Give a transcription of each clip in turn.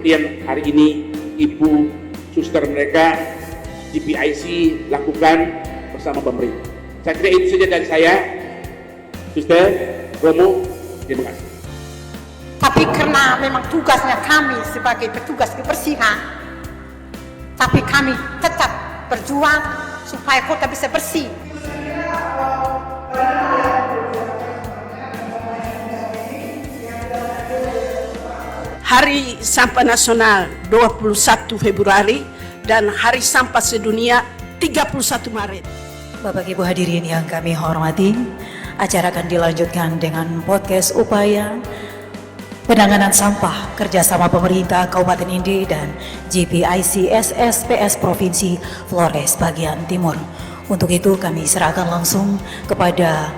seperti yang hari ini Ibu suster mereka GPIC lakukan bersama pemerintah. Saya kira itu saja dari saya. Suster, Romo, terima kasih. Tapi karena memang tugasnya kami sebagai petugas kebersihan, tapi kami tetap berjuang supaya kota bisa bersih. Hari Sampah Nasional 21 Februari dan Hari Sampah Sedunia 31 Maret. Bapak Ibu hadirin yang kami hormati, acara akan dilanjutkan dengan podcast upaya penanganan sampah kerjasama pemerintah Kabupaten Inde dan GPIC SSPS Provinsi Flores bagian Timur. Untuk itu kami serahkan langsung kepada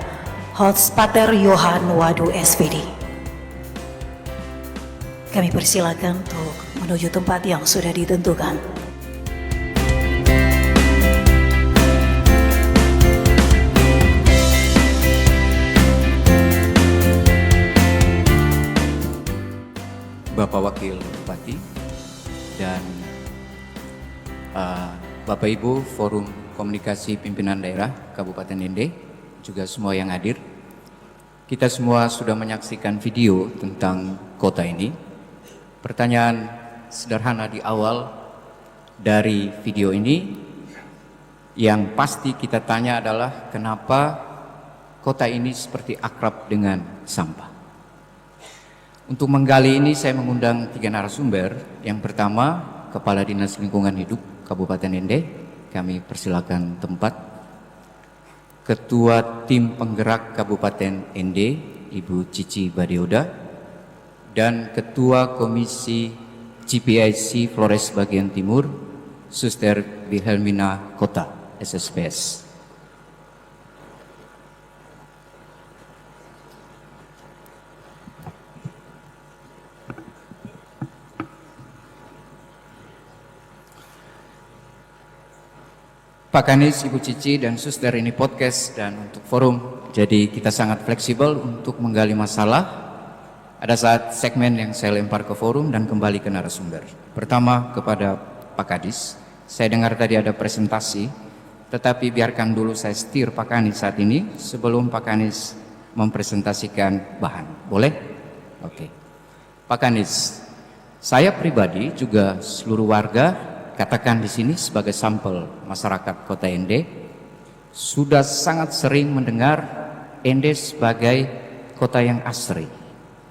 host Pater Yohan Wadu SPD. Kami persilakan untuk menuju tempat yang sudah ditentukan. Bapak Wakil Bupati dan Bapak Ibu Forum Komunikasi Pimpinan Daerah Kabupaten Inde, juga semua yang hadir. Kita semua sudah menyaksikan video tentang kota ini. Pertanyaan sederhana di awal dari video ini yang pasti kita tanya adalah kenapa kota ini seperti akrab dengan sampah. Untuk menggali ini saya mengundang 3 narasumber. Yang pertama, Kepala Dinas Lingkungan Hidup Kabupaten Inde, kami persilakan tempat. Ketua Tim Penggerak Kabupaten Inde, Ibu Cici Badioda, dan Ketua Komisi GPIC Flores bagian Timur, Suster Wilhelmina Kota, SSPS. Pak Kanis, Ibu Cici, dan Suster, ini podcast dan untuk forum, jadi kita sangat fleksibel untuk menggali masalah. Ada saat segmen yang saya lempar ke forum dan kembali ke narasumber. Pertama kepada Pak Kadis, saya dengar tadi ada presentasi, tetapi biarkan dulu saya setir Pak Kanis saat ini sebelum Pak Kanis mempresentasikan bahan. Boleh? Oke. Pak Kanis, saya pribadi juga seluruh warga, katakan di sini sebagai sampel masyarakat Kota Ende, sudah sangat sering mendengar Ende sebagai kota yang asri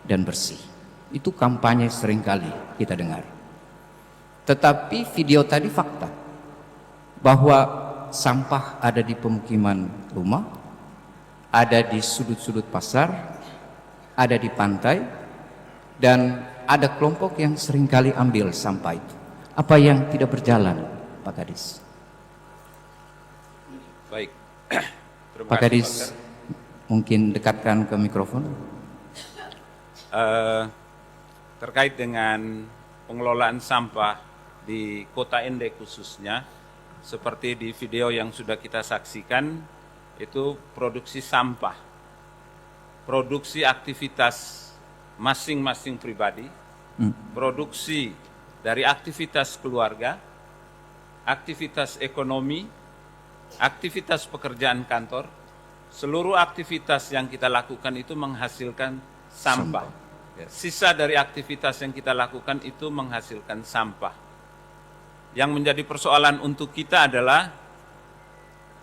dan bersih. Itu kampanye seringkali kita dengar. Tetapi video tadi fakta bahwa sampah ada di pemukiman rumah, ada di sudut-sudut pasar, ada di pantai, dan ada kelompok yang seringkali ambil sampah itu. Apa yang tidak berjalan, Pak Kadis? Baik. Pak Kadis, mungkin dekatkan ke mikrofon. Terkait dengan pengelolaan sampah di Kota Ende khususnya, seperti di video yang sudah kita saksikan, itu produksi sampah, produksi aktivitas masing-masing pribadi, produksi dari aktivitas keluarga, aktivitas ekonomi, aktivitas pekerjaan kantor, seluruh aktivitas yang kita lakukan itu menghasilkan sampah. Sisa dari aktivitas yang kita lakukan itu menghasilkan sampah. Yang menjadi persoalan untuk kita adalah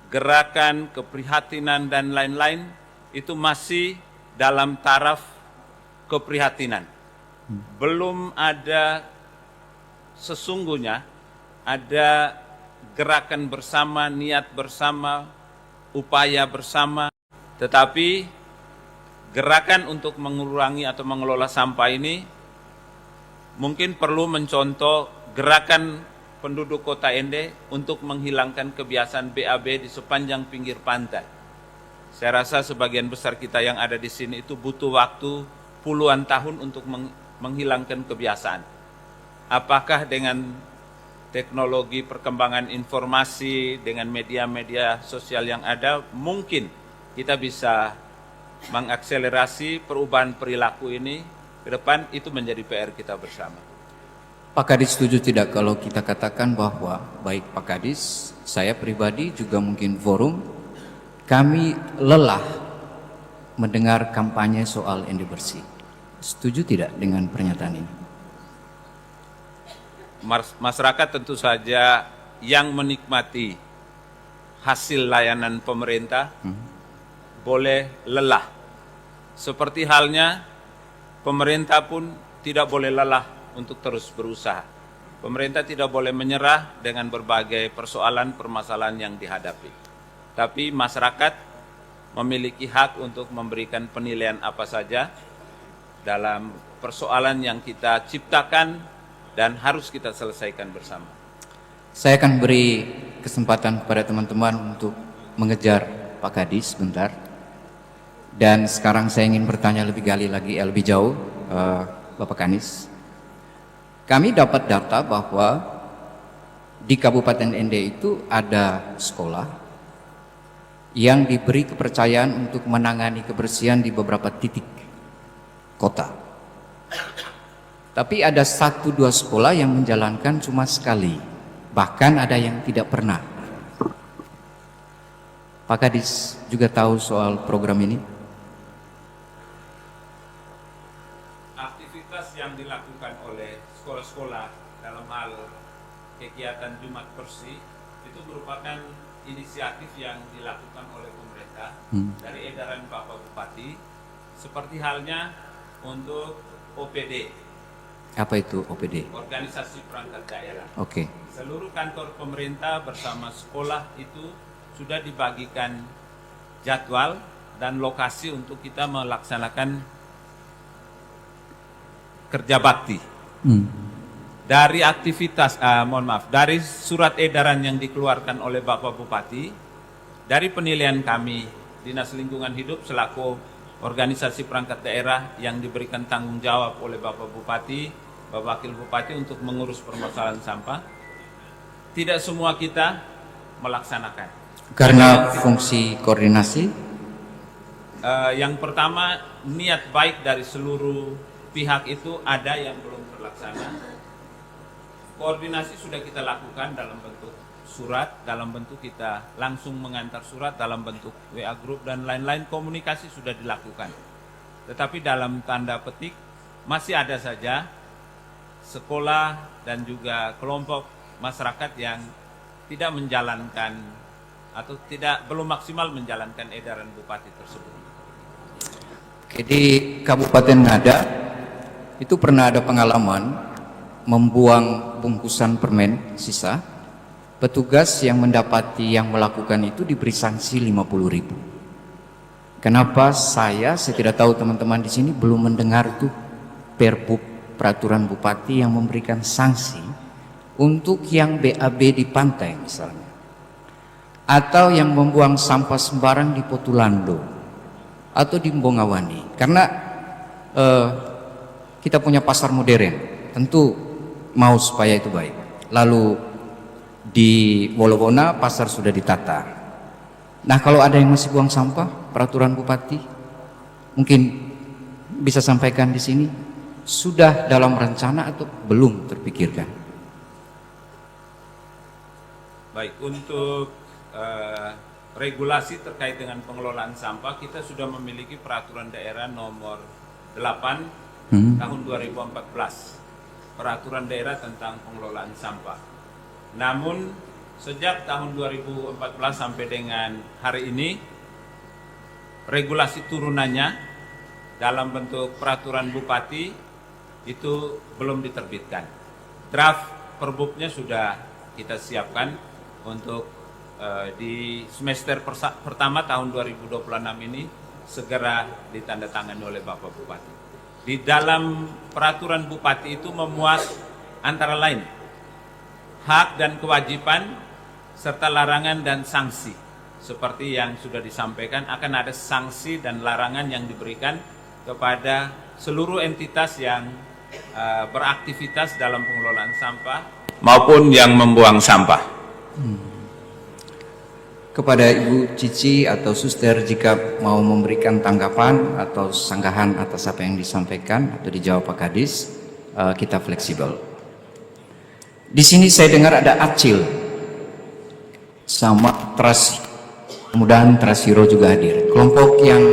gerakan, keprihatinan, dan lain-lain itu masih dalam taraf keprihatinan. Belum ada sesungguhnya ada gerakan bersama, niat bersama, upaya bersama, tetapi gerakan untuk mengurangi atau mengelola sampah ini mungkin perlu mencontoh gerakan penduduk Kota Ende untuk menghilangkan kebiasaan BAB di sepanjang pinggir pantai. Saya rasa sebagian besar kita yang ada di sini itu butuh waktu puluhan tahun untuk menghilangkan kebiasaan. Apakah dengan teknologi perkembangan informasi, dengan media-media sosial yang ada, mungkin kita bisa mengakselerasi perubahan perilaku ini ke depan. Itu menjadi PR kita bersama. Pak Kadis setuju tidak kalau kita katakan bahwa baik Pak Kadis, saya pribadi juga mungkin forum, kami lelah mendengar kampanye soal endi bersih. Setuju tidak dengan pernyataan ini? Masyarakat tentu saja yang menikmati hasil layanan pemerintah boleh lelah. Seperti halnya pemerintah pun tidak boleh lelah untuk terus berusaha. Pemerintah tidak boleh menyerah dengan berbagai permasalahan yang dihadapi. Tapi masyarakat memiliki hak untuk memberikan penilaian apa saja dalam persoalan yang kita ciptakan dan harus kita selesaikan bersama. Saya akan beri kesempatan kepada teman-teman untuk mengejar Pak Kadis sebentar. Dan sekarang saya ingin bertanya lebih jauh, Bapak Kadis. Kami dapat data bahwa di Kabupaten Ende itu ada sekolah yang diberi kepercayaan untuk menangani kebersihan di beberapa titik kota. Tapi ada 1-2 sekolah yang menjalankan cuma sekali, bahkan ada yang tidak pernah. Pak Kadis juga tahu soal program ini? Aktivitas yang dilakukan oleh sekolah-sekolah dalam hal kegiatan Jumat Bersih itu merupakan inisiatif yang dilakukan oleh pemerintah dari edaran Bapak Bupati, seperti halnya untuk OPD. Apa itu OPD? Organisasi Perangkat Daerah. Oke. Seluruh kantor pemerintah bersama sekolah itu sudah dibagikan jadwal dan lokasi untuk kita melaksanakan kerja bakti. Dari aktivitas, dari surat edaran yang dikeluarkan oleh Bapak Bupati, dari penilaian kami, Dinas Lingkungan Hidup selaku organisasi perangkat daerah yang diberikan tanggung jawab oleh Bapak Bupati, Bapak Wakil Bupati untuk mengurus permasalahan sampah, tidak semua kita melaksanakan. Karena fungsi koordinasi? Yang pertama, niat baik dari seluruh pihak itu ada yang belum terlaksana. Koordinasi sudah kita lakukan dalam bentuk surat, dalam bentuk kita langsung mengantar surat, dalam bentuk WA group dan lain-lain, komunikasi sudah dilakukan. Tetapi dalam tanda petik masih ada saja sekolah dan juga kelompok masyarakat yang tidak menjalankan atau belum maksimal menjalankan edaran Bupati tersebut. Di Kabupaten Ngada itu pernah ada pengalaman membuang bungkusan permen sisa, petugas yang mendapati yang melakukan itu diberi sanksi 50.000. Kenapa saya tidak tahu teman-teman di sini belum mendengar tuh peraturan bupati yang memberikan sanksi untuk yang BAB di pantai misalnya, atau yang membuang sampah sembarang di Potulando atau di Mbongawani. Karena kita punya pasar modern, tentu mau supaya itu baik. Lalu di Wolowona pasar sudah ditata. Nah, kalau ada yang masih buang sampah, peraturan bupati mungkin bisa sampaikan di sini, sudah dalam rencana atau belum terpikirkan? Baik, untuk regulasi terkait dengan pengelolaan sampah, kita sudah memiliki peraturan daerah nomor 8 tahun 2014. Peraturan daerah tentang pengelolaan sampah. Namun sejak tahun 2014 sampai dengan hari ini, regulasi turunannya dalam bentuk peraturan bupati itu belum diterbitkan. Draft perbupnya sudah kita siapkan untuk di semester pertama tahun 2026 ini segera ditandatangani oleh Bapak Bupati. Di dalam peraturan bupati itu memuat antara lain hak dan kewajiban serta larangan dan sanksi. Seperti yang sudah disampaikan, akan ada sanksi dan larangan yang diberikan kepada seluruh entitas yang beraktivitas dalam pengelolaan sampah maupun yang membuang sampah. Kepada Ibu Cici atau Suster, jika mau memberikan tanggapan atau sanggahan atas apa yang disampaikan atau dijawab Pak Kadis, kita fleksibel. Di sini saya dengar ada Acil sama Trasi. Mudah-mudahan Trasiro juga hadir. Kelompok yang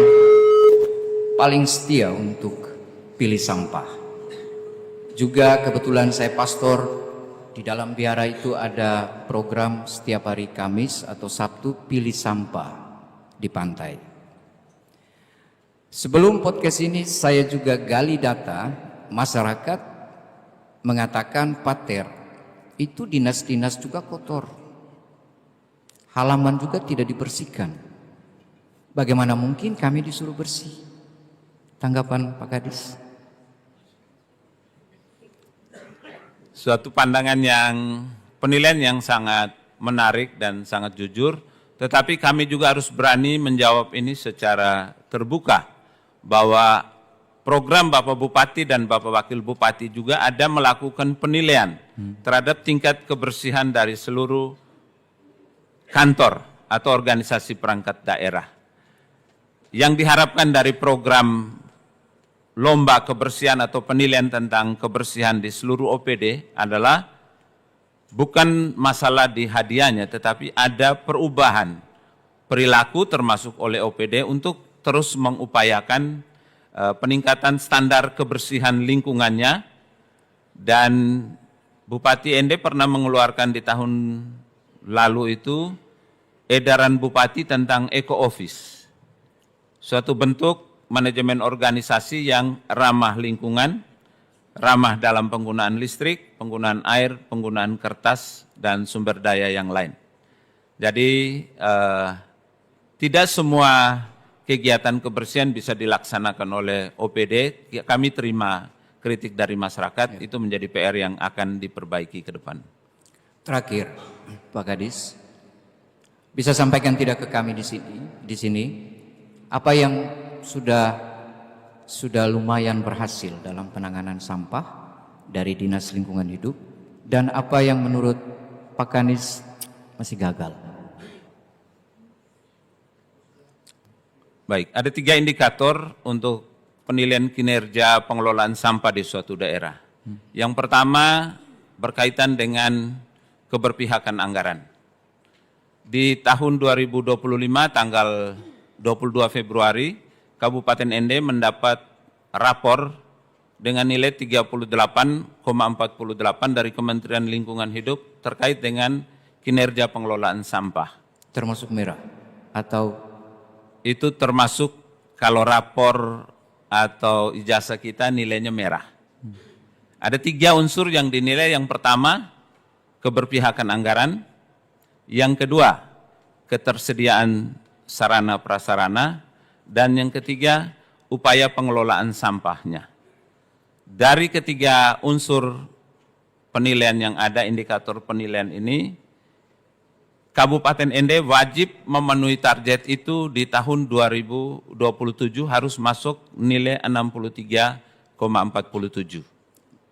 paling setia untuk pilih sampah. Juga kebetulan saya pastor di dalam biara itu ada program setiap hari Kamis atau Sabtu pilih sampah di pantai. Sebelum podcast ini saya juga gali data masyarakat mengatakan Pater itu dinas-dinas juga kotor. Halaman juga tidak dibersihkan. Bagaimana mungkin kami disuruh bersih? Tanggapan Pak Kadis? Suatu pandangan penilaian yang sangat menarik dan sangat jujur, tetapi kami juga harus berani menjawab ini secara terbuka, bahwa program Bapak Bupati dan Bapak Wakil Bupati juga ada melakukan penilaian terhadap tingkat kebersihan dari seluruh kantor atau organisasi perangkat daerah. Yang diharapkan dari program lomba kebersihan atau penilaian tentang kebersihan di seluruh OPD adalah bukan masalah di hadiahnya, tetapi ada perubahan perilaku termasuk oleh OPD untuk terus mengupayakan peningkatan standar kebersihan lingkungannya. Dan Bupati ND pernah mengeluarkan di tahun lalu itu edaran Bupati tentang Eco Office, suatu bentuk manajemen organisasi yang ramah lingkungan, ramah dalam penggunaan listrik, penggunaan air, penggunaan kertas, dan sumber daya yang lain. Jadi tidak semua kegiatan kebersihan bisa dilaksanakan oleh OPD. Kami terima kritik dari masyarakat, itu menjadi PR yang akan diperbaiki ke depan. Terakhir, Pak Kadis, bisa sampaikan tidak ke kami di sini apa yang sudah lumayan berhasil dalam penanganan sampah dari Dinas Lingkungan Hidup dan apa yang menurut Pak Kadis masih gagal? Baik, ada 3 indikator untuk penilaian kinerja pengelolaan sampah di suatu daerah. Yang pertama berkaitan dengan keberpihakan anggaran. Di tahun 2025 tanggal 22 Februari, Kabupaten ND mendapat rapor dengan nilai 38,48 dari Kementerian Lingkungan Hidup terkait dengan kinerja pengelolaan sampah. Termasuk merah atau itu termasuk kalau rapor atau ijazah kita nilainya merah. Ada 3 unsur yang dinilai. Yang pertama, keberpihakan anggaran. Yang kedua, ketersediaan sarana prasarana. Dan yang ketiga, upaya pengelolaan sampahnya. Dari ketiga unsur penilaian yang ada, indikator penilaian ini, Kabupaten ND wajib memenuhi target itu di tahun 2027 harus masuk nilai 63,47.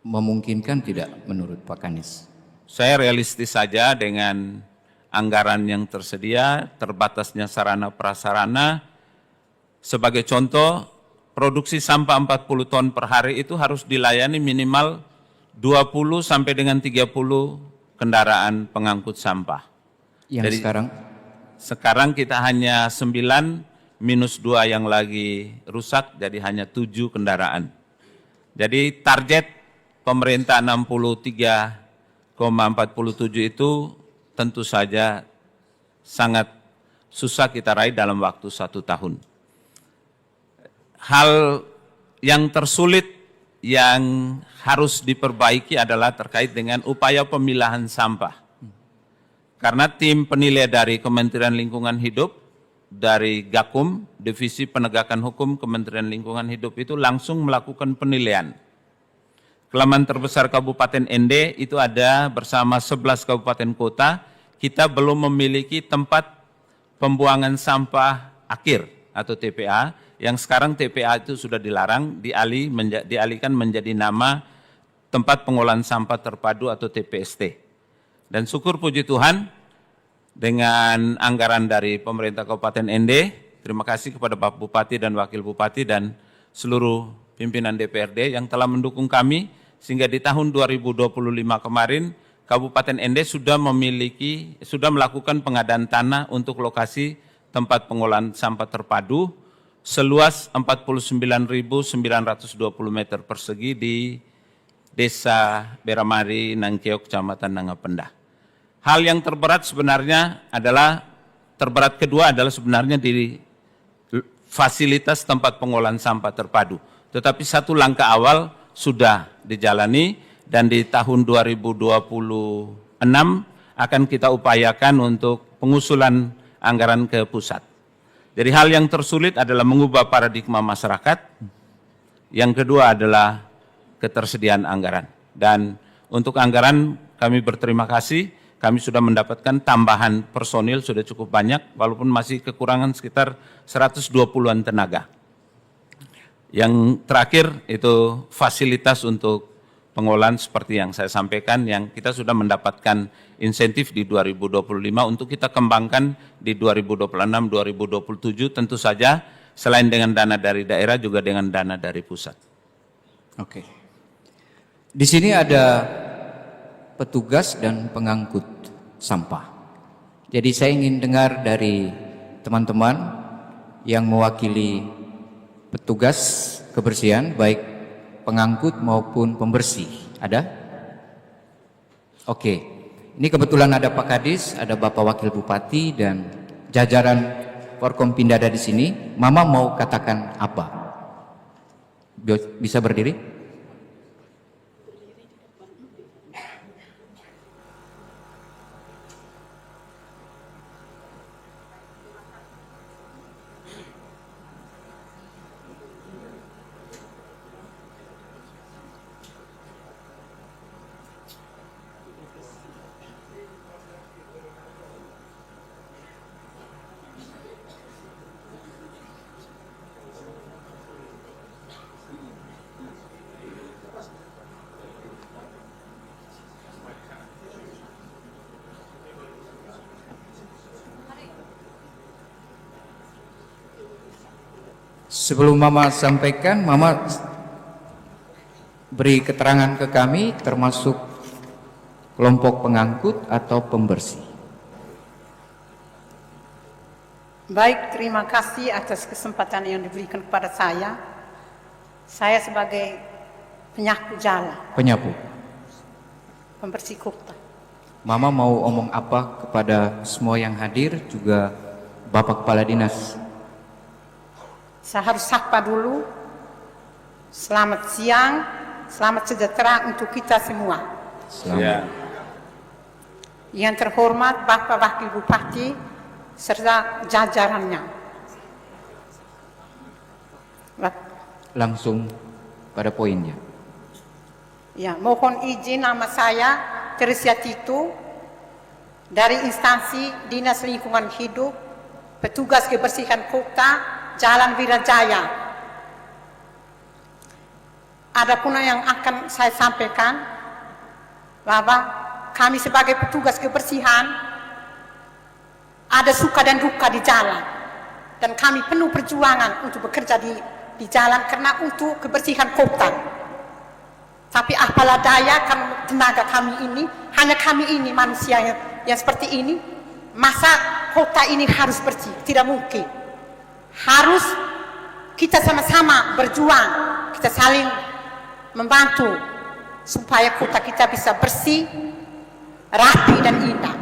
memungkinkan tidak menurut Pak Kadis? Saya realistis saja dengan anggaran yang tersedia, terbatasnya sarana prasarana. Sebagai contoh, produksi sampah 40 ton per hari itu harus dilayani minimal 20 sampai dengan 30 kendaraan pengangkut sampah. Yang Jadi, sekarang? Sekarang kita hanya 9 minus 2 yang lagi rusak, jadi hanya 7 kendaraan. Jadi target pemerintah 63,47 itu tentu saja sangat susah kita raih dalam waktu 1 tahun. Hal yang tersulit yang harus diperbaiki adalah terkait dengan upaya pemilahan sampah. Karena tim penilai dari Kementerian Lingkungan Hidup, dari Gakum, Divisi Penegakan Hukum Kementerian Lingkungan Hidup itu langsung melakukan penilaian. Kelemahan terbesar Kabupaten ND itu ada bersama 11 kabupaten kota, kita belum memiliki tempat pembuangan sampah akhir atau TPA, yang sekarang TPA itu sudah dilarang, dialihkan menjadi nama tempat pengolahan sampah terpadu atau TPST. Dan syukur puji Tuhan, dengan anggaran dari pemerintah Kabupaten ND, terima kasih kepada Bapak Bupati dan Wakil Bupati dan seluruh pimpinan DPRD yang telah mendukung kami, sehingga di tahun 2025 kemarin Kabupaten Ende sudah melakukan pengadaan tanah untuk lokasi tempat pengolahan sampah terpadu seluas 49.920 meter persegi di Desa Beramari, Nangkeok, Kecamatan Nangapendah. Hal yang terberat kedua adalah sebenarnya di fasilitas tempat pengolahan sampah terpadu. Tetapi satu langkah awal sudah dijalani dan di tahun 2026 akan kita upayakan untuk pengusulan anggaran ke pusat. Jadi hal yang tersulit adalah mengubah paradigma masyarakat. Yang kedua adalah ketersediaan anggaran. Dan untuk anggaran kami berterima kasih, kami sudah mendapatkan tambahan personil sudah cukup banyak, walaupun masih kekurangan sekitar 120-an tenaga. Yang terakhir itu fasilitas untuk pengolahan seperti yang saya sampaikan, yang kita sudah mendapatkan insentif di 2025 untuk kita kembangkan di 2026-2027, tentu saja selain dengan dana dari daerah juga dengan dana dari pusat. Oke. Di sini ada petugas dan pengangkut sampah. Jadi saya ingin dengar dari teman-teman yang mewakili petugas kebersihan, baik pengangkut maupun pembersih. Ada? Oke. Ini kebetulan ada Pak Kadis, ada Bapak Wakil Bupati dan jajaran Forkompinda di sini. Mama mau katakan apa? Bisa berdiri? Sebelum Mama sampaikan, Mama beri keterangan ke kami termasuk kelompok pengangkut atau pembersih. Baik, terima kasih atas kesempatan yang diberikan kepada saya. Saya sebagai penyapu jalan. Penyapu. Pembersih kota. Mama mau omong apa kepada semua yang hadir, juga Bapak Kepala Dinas? Saya harus sapa dulu. Selamat siang, selamat sejahtera untuk kita semua. Selamat. Ya. Yang terhormat Bapak Wakil Bupati serta jajarannya. Langsung pada poinnya. Ya, mohon izin, nama saya Teresia Tito dari instansi Dinas Lingkungan Hidup, petugas kebersihan kota Jalan Wirajaya. Adapun yang akan saya sampaikan bahwa kami sebagai petugas kebersihan ada suka dan duka di jalan, dan kami penuh perjuangan untuk bekerja di jalan karena untuk kebersihan kota. Tapi apalah daya, karena tenaga kami ini, hanya kami ini manusia yang seperti ini, masa kota ini harus bersih? Tidak mungkin. Harus kita sama-sama berjuang, kita saling membantu supaya kota kita bisa bersih, rapi dan indah.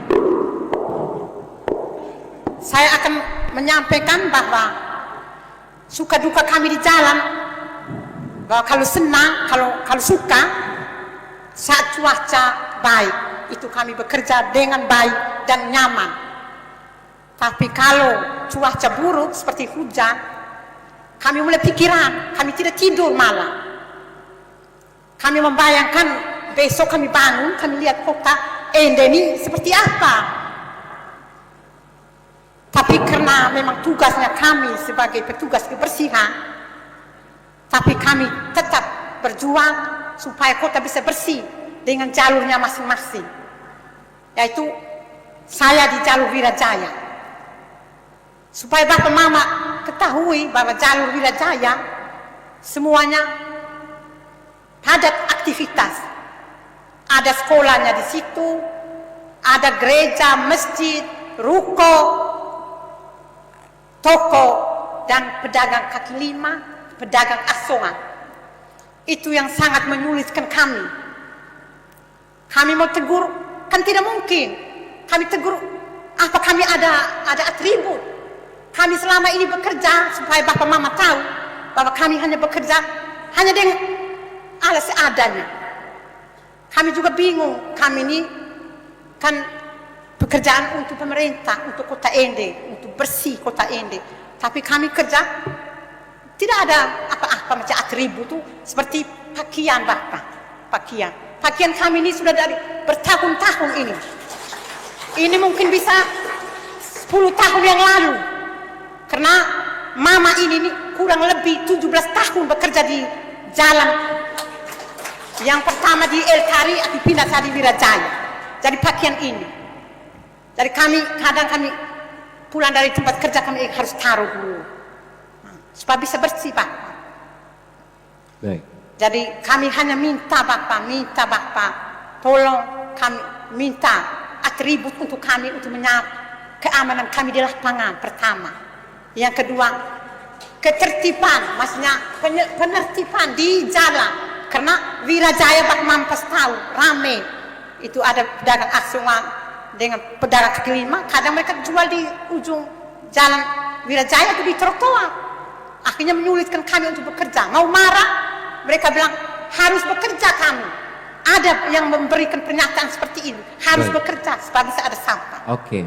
Saya akan menyampaikan bahwa suka duka kami di jalan, bahwa kalau senang, kalau suka, saat cuaca baik, itu kami bekerja dengan baik dan nyaman. Tapi kalau cuaca buruk seperti hujan, kami mulai pikiran, kami tidak tidur malam. Kami membayangkan besok kami bangun, kami lihat kota Ende ini seperti apa. Tapi karena memang tugasnya kami sebagai petugas kebersihan, tapi kami tetap berjuang supaya kota bisa bersih dengan jalurnya masing-masing. Yaitu saya di jalur Wirajaya. Supaya Bapak Mama ketahui bahwa jalur Wirajaya semuanya padat aktivitas. ada sekolahnya di situ, ada gereja, masjid, ruko, toko, dan pedagang kaki lima, pedagang asongan. Itu yang sangat menyulitkan kami. Kami mau tegur, kan tidak mungkin. Kami tegur, apa kami ada atribut. Kami selama ini bekerja supaya Bapak Mama tahu bahwa kami hanya bekerja hanya dengan alas seadanya. Kami juga bingung, kami ini kan pekerjaan untuk pemerintah, untuk Kota Ende, untuk bersih Kota Ende. Tapi kami kerja tidak ada apa-apa macam atribut itu seperti pakaian Bapak. Pakaian kami ini sudah dari bertahun-tahun ini. Ini mungkin bisa 10 tahun yang lalu. Karena Mama ini kurang lebih 17 tahun bekerja di jalan. Yang pertama di El Tari, pindah di Wirajaya. Jadi pakaian ini. Jadi kadang kami pulang dari tempat kerja kami harus taruh dulu. Supaya bisa bersih Pak. Baik. Jadi kami hanya minta Bapak, tolong kami minta atribut untuk kami untuk menyambut keamanan kami di lapangan pertama. Yang kedua, ketertiban, maksudnya penertiban di jalan. Karena Wirajaya Pak Mampes tahu, rame. Itu ada pedagang asongan dengan pedagang kaki lima. Kadang mereka jual di ujung jalan Wirajaya itu di trotoar. Akhirnya menyulitkan kami untuk bekerja. Mau marah, mereka bilang harus bekerja kamu. Ada yang memberikan pernyataan seperti ini. Harus bekerja supaya bisa ada sampah. Oke.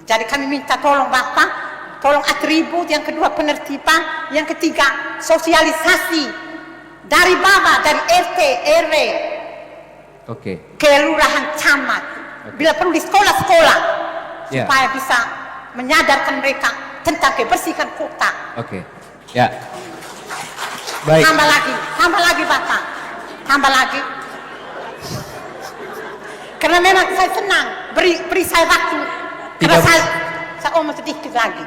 Jadi kami minta tolong Bapak, tolong atribut. Yang kedua penertiban. Yang ketiga sosialisasi. Dari Bapak, dari RT, RW, kelurahan, camat. Bila perlu di sekolah-sekolah. Supaya bisa menyadarkan mereka tentang kebersihan kota. Oke. Ya. Baik. Tambah lagi Bapak. Tambah lagi. Karena memang saya senang beri saya waktu. Karena saya omong sedikit lagi.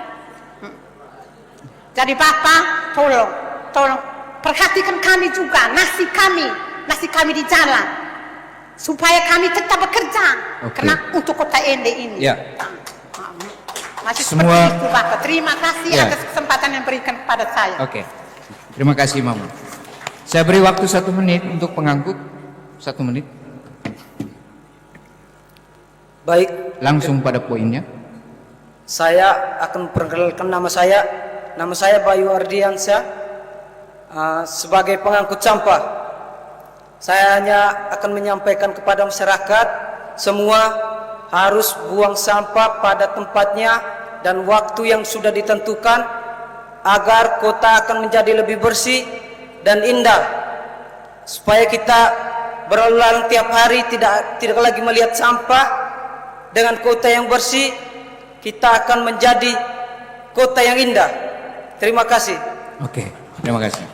Jadi Bapak, tolong perhatikan kami juga, nasib kami di jalan. Supaya kami tetap bekerja. Karena untuk Kota Ende ini. Ya. Masih Semua, seperti itu Bapak. Terima kasih atas kesempatan yang berikan kepada saya. Oke. Terima kasih Mama. Saya beri waktu 1 menit untuk pengangkut. 1 menit. Baik. Langsung pada poinnya. Saya akan perkenalkan nama saya. Nama saya Bayu Ardiansyah. Sebagai pengangkut sampah. Saya hanya akan menyampaikan kepada masyarakat semua harus buang sampah pada tempatnya dan waktu yang sudah ditentukan agar kota akan menjadi lebih bersih dan indah. Supaya kita berlalu lalang tiap hari tidak lagi melihat sampah. Dengan kota yang bersih kita akan menjadi kota yang indah. Terima kasih. Oke, terima kasih.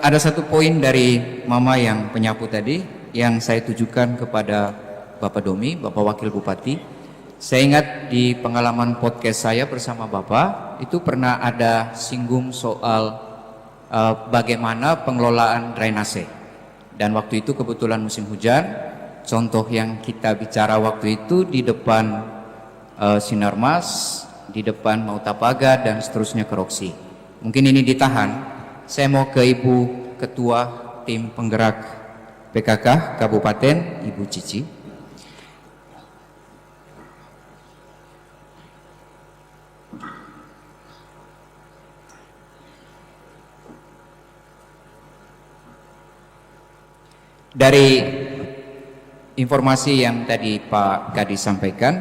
Ada 1 poin dari Mama yang penyapu tadi yang saya tujukan kepada Bapak Domi, Bapak Wakil Bupati. Saya ingat di pengalaman podcast saya bersama Bapak itu pernah ada singgung soal bagaimana pengelolaan drainase. Dan waktu itu kebetulan musim hujan. Contoh yang kita bicara waktu itu di depan Sinarmas, di depan Mautapaga dan seterusnya ke Roksi. Mungkin ini ditahan. Saya mau ke Ibu Ketua Tim Penggerak PKK Kabupaten, Ibu Cici. Dari informasi yang tadi Pak Kadis sampaikan,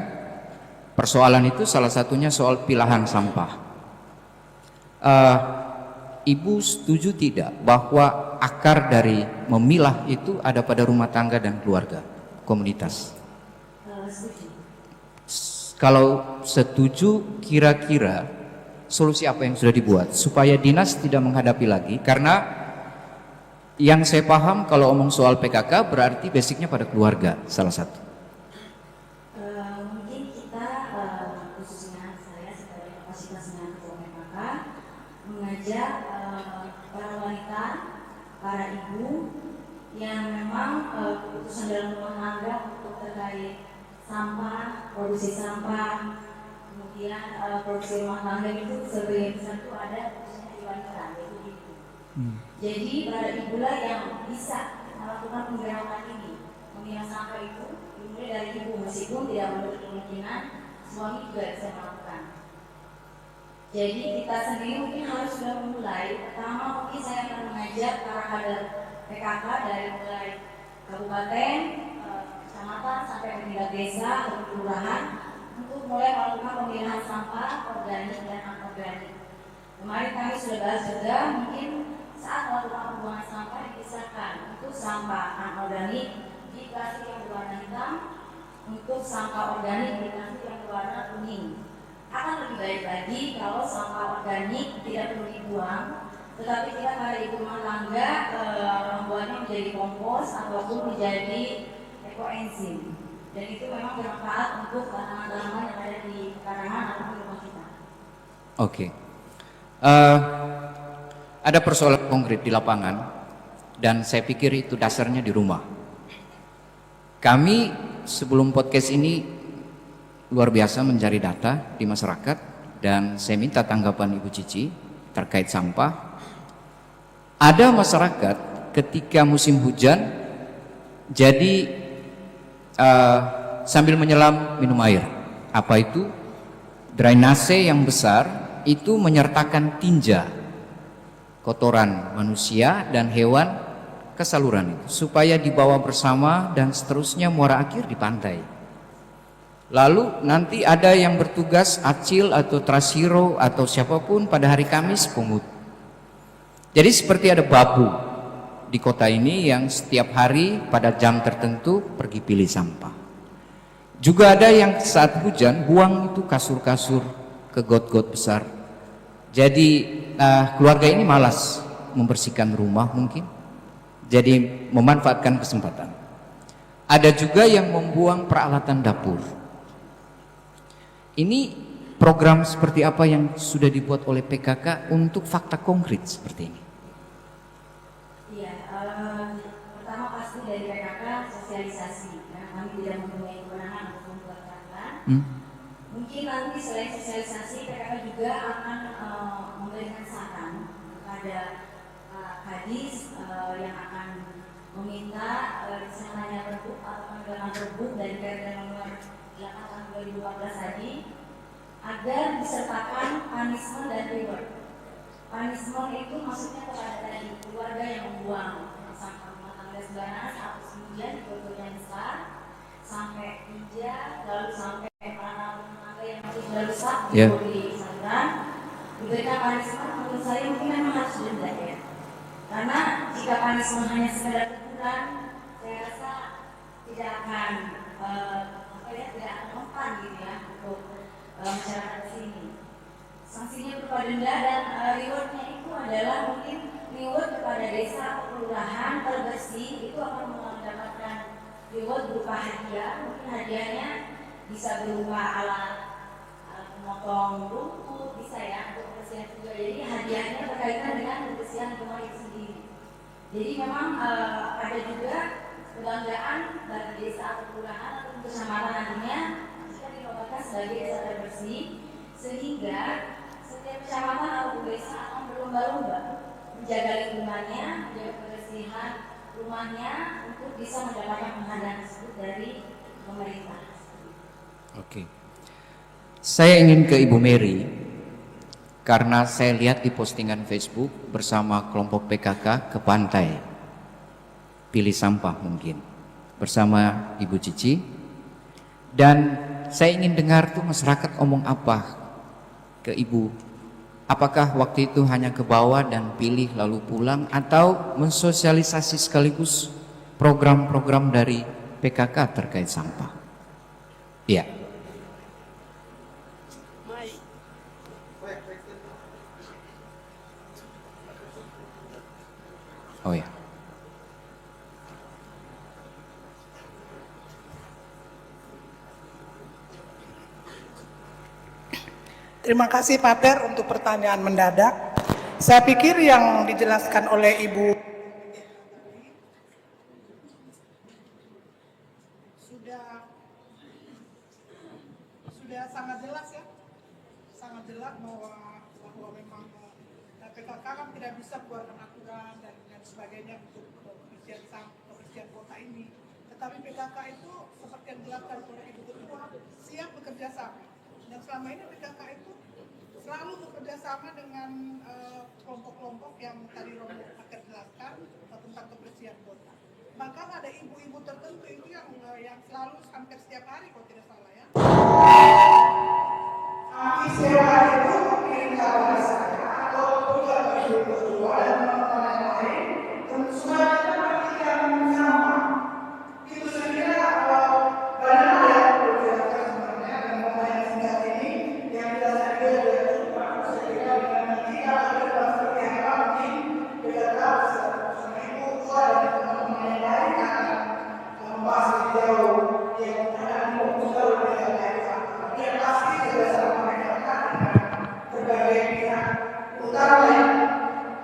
persoalan itu salah satunya soal pilahan sampah. Ibu setuju tidak bahwa akar dari memilah itu ada pada rumah tangga dan keluarga, komunitas? Kalau setuju, kira-kira solusi apa yang sudah dibuat supaya dinas tidak menghadapi lagi? Karena yang saya paham kalau omong soal PKK berarti basicnya pada keluarga salah satu. Mungkin kita khususnya saya sebagai kapasitas dengan ketua PKK mengajak para wanita, para ibu yang memang keputusan dalam rumah tangga untuk terkait sampah, produksi sampah, kemudian produksi rumah tangga itu sebagian besar itu ada khususnya di wanita, yaitu ibu. Jadi pada ibulah yang bisa melakukan penggerakan ini, memilah sampah itu dimulai dari ibu, meskipun tidak menutup kemungkinan suami juga bisa melakukan. Jadi kita sendiri mungkin harus sudah memulai. Pertama mungkin saya akan mengajak para kader PKK dari mulai kabupaten, kecamatan sampai ke tingkat desa atau kelurahan untuk mulai melakukan pemilihan sampah organik dan anorganik. Kemarin kami sudah bahas juga mungkin saat melakukan pembuangan sampah dipisahkan untuk sampah anorganik di plastik yang berwarna hitam, untuk sampah organik di plastik yang berwarna kuning. Akan lebih baik lagi kalau sampah organik tidak perlu dibuang, tetapi kita pada ibu rumah tangga membuatnya menjadi kompos ataupun menjadi ekoenzim, dan itu memang bermanfaat untuk tanaman-tanaman yang ada di pekarangan ataupun rumah kita. Oke. Ada persoalan konkret di lapangan dan saya pikir itu dasarnya di rumah. Kami sebelum podcast ini luar biasa mencari data di masyarakat dan saya minta tanggapan Ibu Cici terkait sampah. Ada masyarakat ketika musim hujan jadi sambil menyelam minum air. Apa itu? Drainase yang besar itu menyertakan tinja, kotoran manusia dan hewan ke saluran itu supaya dibawa bersama dan seterusnya muara akhir di pantai. Lalu nanti ada yang bertugas Acil atau Trasiro atau siapapun pada hari Kamis pungut. Jadi seperti ada babu di kota ini yang setiap hari pada jam tertentu pergi pilih sampah. Juga ada yang saat hujan buang itu kasur-kasur ke got-got besar. Jadi keluarga ini malas membersihkan rumah mungkin. Jadi memanfaatkan kesempatan. Ada juga yang membuang peralatan dapur. Ini program seperti apa yang sudah dibuat oleh PKK untuk fakta konkret seperti ini? Iya, pertama pasti dari PKK sosialisasi, karena kami tidak mempunyai kewenangan untuk membuat peraturan. Mungkin nanti selain sosialisasi, PKK juga akan memberikan saran kepada Kadis yang akan meminta diselenggarakannya Pergub atau penegakan Pergub dari Perda Nomor 8 tahun 2014 tadi agar disertakan punishment dan reward. Punishment itu maksudnya kepada tadi keluarga yang membuang sampah rumah tangga sembarangan atau kemudian di botol yang besar sampai tinja lalu sampai para rumah tangga yang masih sudah rusak di saluran diberikan punishment. Menurut saya mungkin memang harus denda ya, karena jika punishment hanya sekedar teguran saya rasa tidak akan tidak akan mempan gitu ya untuk masyarakat di sini. Sanksinya berupa denda dan rewardnya itu adalah mungkin reward kepada desa atau kelurahan terbersih itu akan mendapatkan reward berupa hadiah. Mungkin hadiahnya bisa berupa alat memotong rumput, bisa ya untuk kebersihan juga. Jadi hadiahnya berkaitan dengan kebersihan rumah itu sendiri. Jadi memang ada juga kebanggaan bagi desa atau kelurahan atau kecamatan nantinya jika dinobatkan sebagai desa terbersih, sehingga setiap kecamatan atau desa akan berlomba-lomba menjaga lingkungannya, menjaga kebersihan rumahnya untuk bisa mendapatkan penghargaan tersebut dari pemerintah. Oke. Saya ingin ke Ibu Mary karena saya lihat di postingan Facebook bersama kelompok PKK ke pantai pilih sampah mungkin bersama Ibu Cici, dan saya ingin dengar tuh masyarakat omong apa ke Ibu. Apakah waktu itu hanya ke bawah dan pilih lalu pulang atau mensosialisasi sekaligus program-program dari PKK terkait sampah? Iya. Oh ya. Terima kasih Pater untuk pertanyaan mendadak. Saya pikir yang dijelaskan oleh Ibu PKK kan tidak bisa keluarkan aturan dan sebagainya untuk kebersihan kota ini. Tetapi PKK itu seperti yang dilakukan oleh Ibu Ketua siap bekerja sama. Dan selama ini PKK itu selalu bekerja sama dengan kelompok-kelompok yang tadi Romo akan jelaskan tentang kebersihan kota. Bahkan ada ibu-ibu tertentu itu yang selalu hampir setiap hari kalau tidak salah ya. Setiap hari itu mengirim kabar saya atau juga Ibu Ketua dan teman-teman yang lain supaya kita perhatikan sama. Itu saya kira banyak hal yang perlu dilakukan sebenarnya dan mulai singkat ini yang kita sadari adalah saya kira dengan nanti kalau ada seperti apa mungkin kita tahu bersama Ibu Ketua dan teman-teman yang lain akan membahas lebih jauh yang akan membuka lebih jauh. Yang pasti sudah sama mereka dengan berbagai pihak utama yang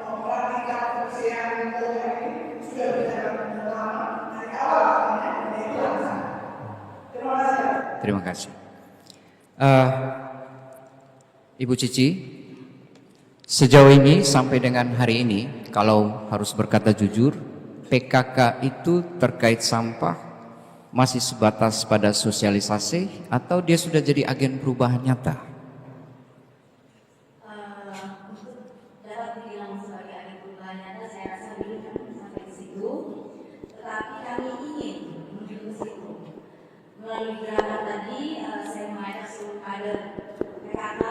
memperhatikan kebersihan kota ini sudah berjalan lama dari awal katanya menjadi langsung. Terima kasih. Terima kasih. Ibu Cici, sejauh ini sampai dengan hari ini, kalau harus berkata jujur, PKK itu terkait sampah masih sebatas pada sosialisasi atau dia sudah jadi agen perubahan nyata? Untuk dapat dibilang sebagai agen perubahan nyata, saya rasa belum sampai ke situ. Tetapi kami ingin menuju ke situ. Melalui gerakan tadi, saya mengajak seluruh kader PKK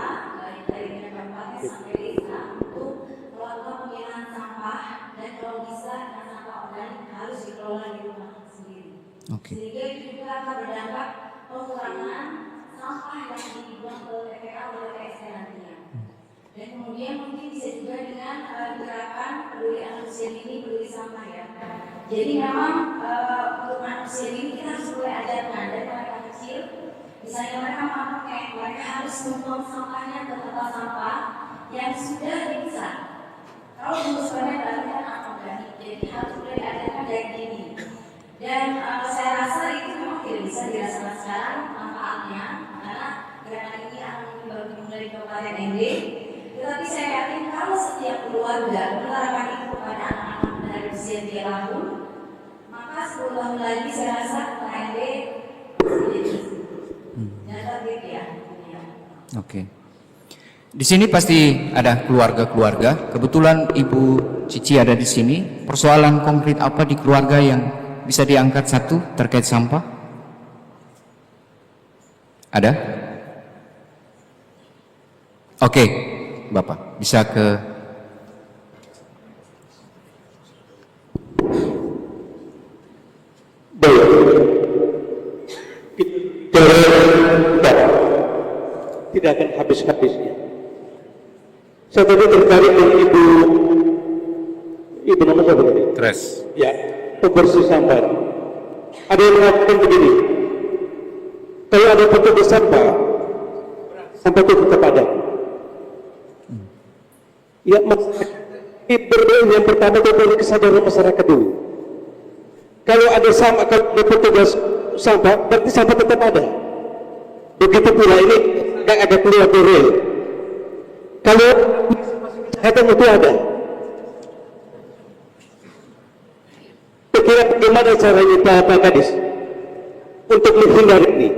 dari tingkat kabupaten sampai desa untuk melakukan pemilahan sampah dan kalau bisa sampah organik harus dikelola di rumah sendiri. Sehingga itu juga akan berdampak pengurangan sampah yang dibuang ke TPA oleh TPST nantinya. Dan kemudian mungkin bisa juga dengan gerakan peduli anak usia dini, peduli sampah ya. Jadi memang untuk anak usia dini kita harus mulai ajarkan dari mereka kecil. Misalnya mereka pakai, mereka harus membuang sampahnya ke tempat sampah yang sudah dipisah. Kalau untuk sebenarnya berarti kan anorganik, jadi harus mulai diajarkan dari dini. Dan saya rasa itu memang tidak bisa dirasakan sekarang manfaatnya karena gerakan ini akan baru dimulai di Kabupaten ND. Tetapi saya yakin kalau setiap keluarga menerapkan itu kepada anak-anak dari usia 3 tahun, maka 10 tahun lagi saya rasa Kota ND menjadi nyata gitu ya. Oke. Di sini pasti ada keluarga-keluarga. Kebetulan Ibu Cici ada di sini. Persoalan konkret apa di keluarga yang bisa diangkat satu terkait sampah? Ada? Oke, Bapak bisa ke tidak akan habis-habisnya. Saya tadi tertarik dengan Ibu nama siapa tadi? Tres. Ya, pembersih sampah. Ada yang mengatakan begini, kalau ada petugas sampah, sampah itu tetap ada. Ya, yang pertama itu dari kesadaran masyarakat dulu. Kalau ada sampah, kalau ada petugas sampah, berarti sampah tetap ada. Begitu pula ini yang ada keluar dari rel. Kalau kesehatan itu ada. Kira bagaimana caranya Pak Kadis untuk menghindari ini?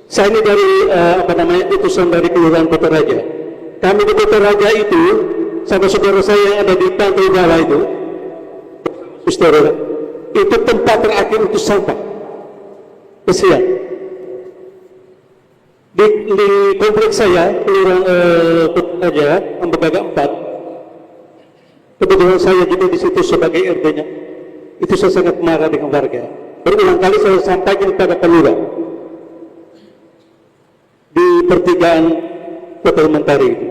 Saya ini dari utusan dari Kelurahan Kota Raja. Kami di Kota Raja itu sama saudara saya yang ada di pantai bawah itu, saudara, itu tempat terakhir untuk sampah. Kesian. Di kompleks saya Kelurahan Kota Raja, Ambabaga 4. Kebetulan saya juga di situ sebagai RT-nya. Itu saya sangat marah dengan warga. Berulang kali saya sampaikan kepada Pelura di pertigaan Kota Mentari itu.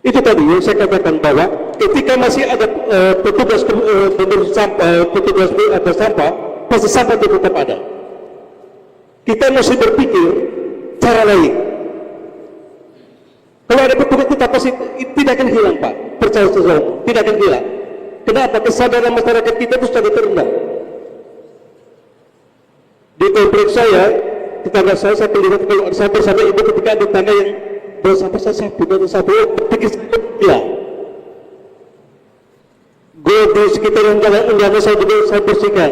Itu tadi yang saya katakan bahwa ketika masih ada petugas sampah, petugas ada sampah, pasti sampah itu tetap ada. Kita mesti berpikir cara lain. Kalau ada petugas kita pasti tidak akan hilang, Pak. Percaya saya, tidak akan hilang. Kenapa? Kesadaran masyarakat kita itu sangat rendah. Di kompleks saya, tetangga saya melihat kalau saya bersama ibu ketika ada tangga yang buang sampah saya pikir saya gila. Gue di sekitaran jalan saya juga saya bersihkan.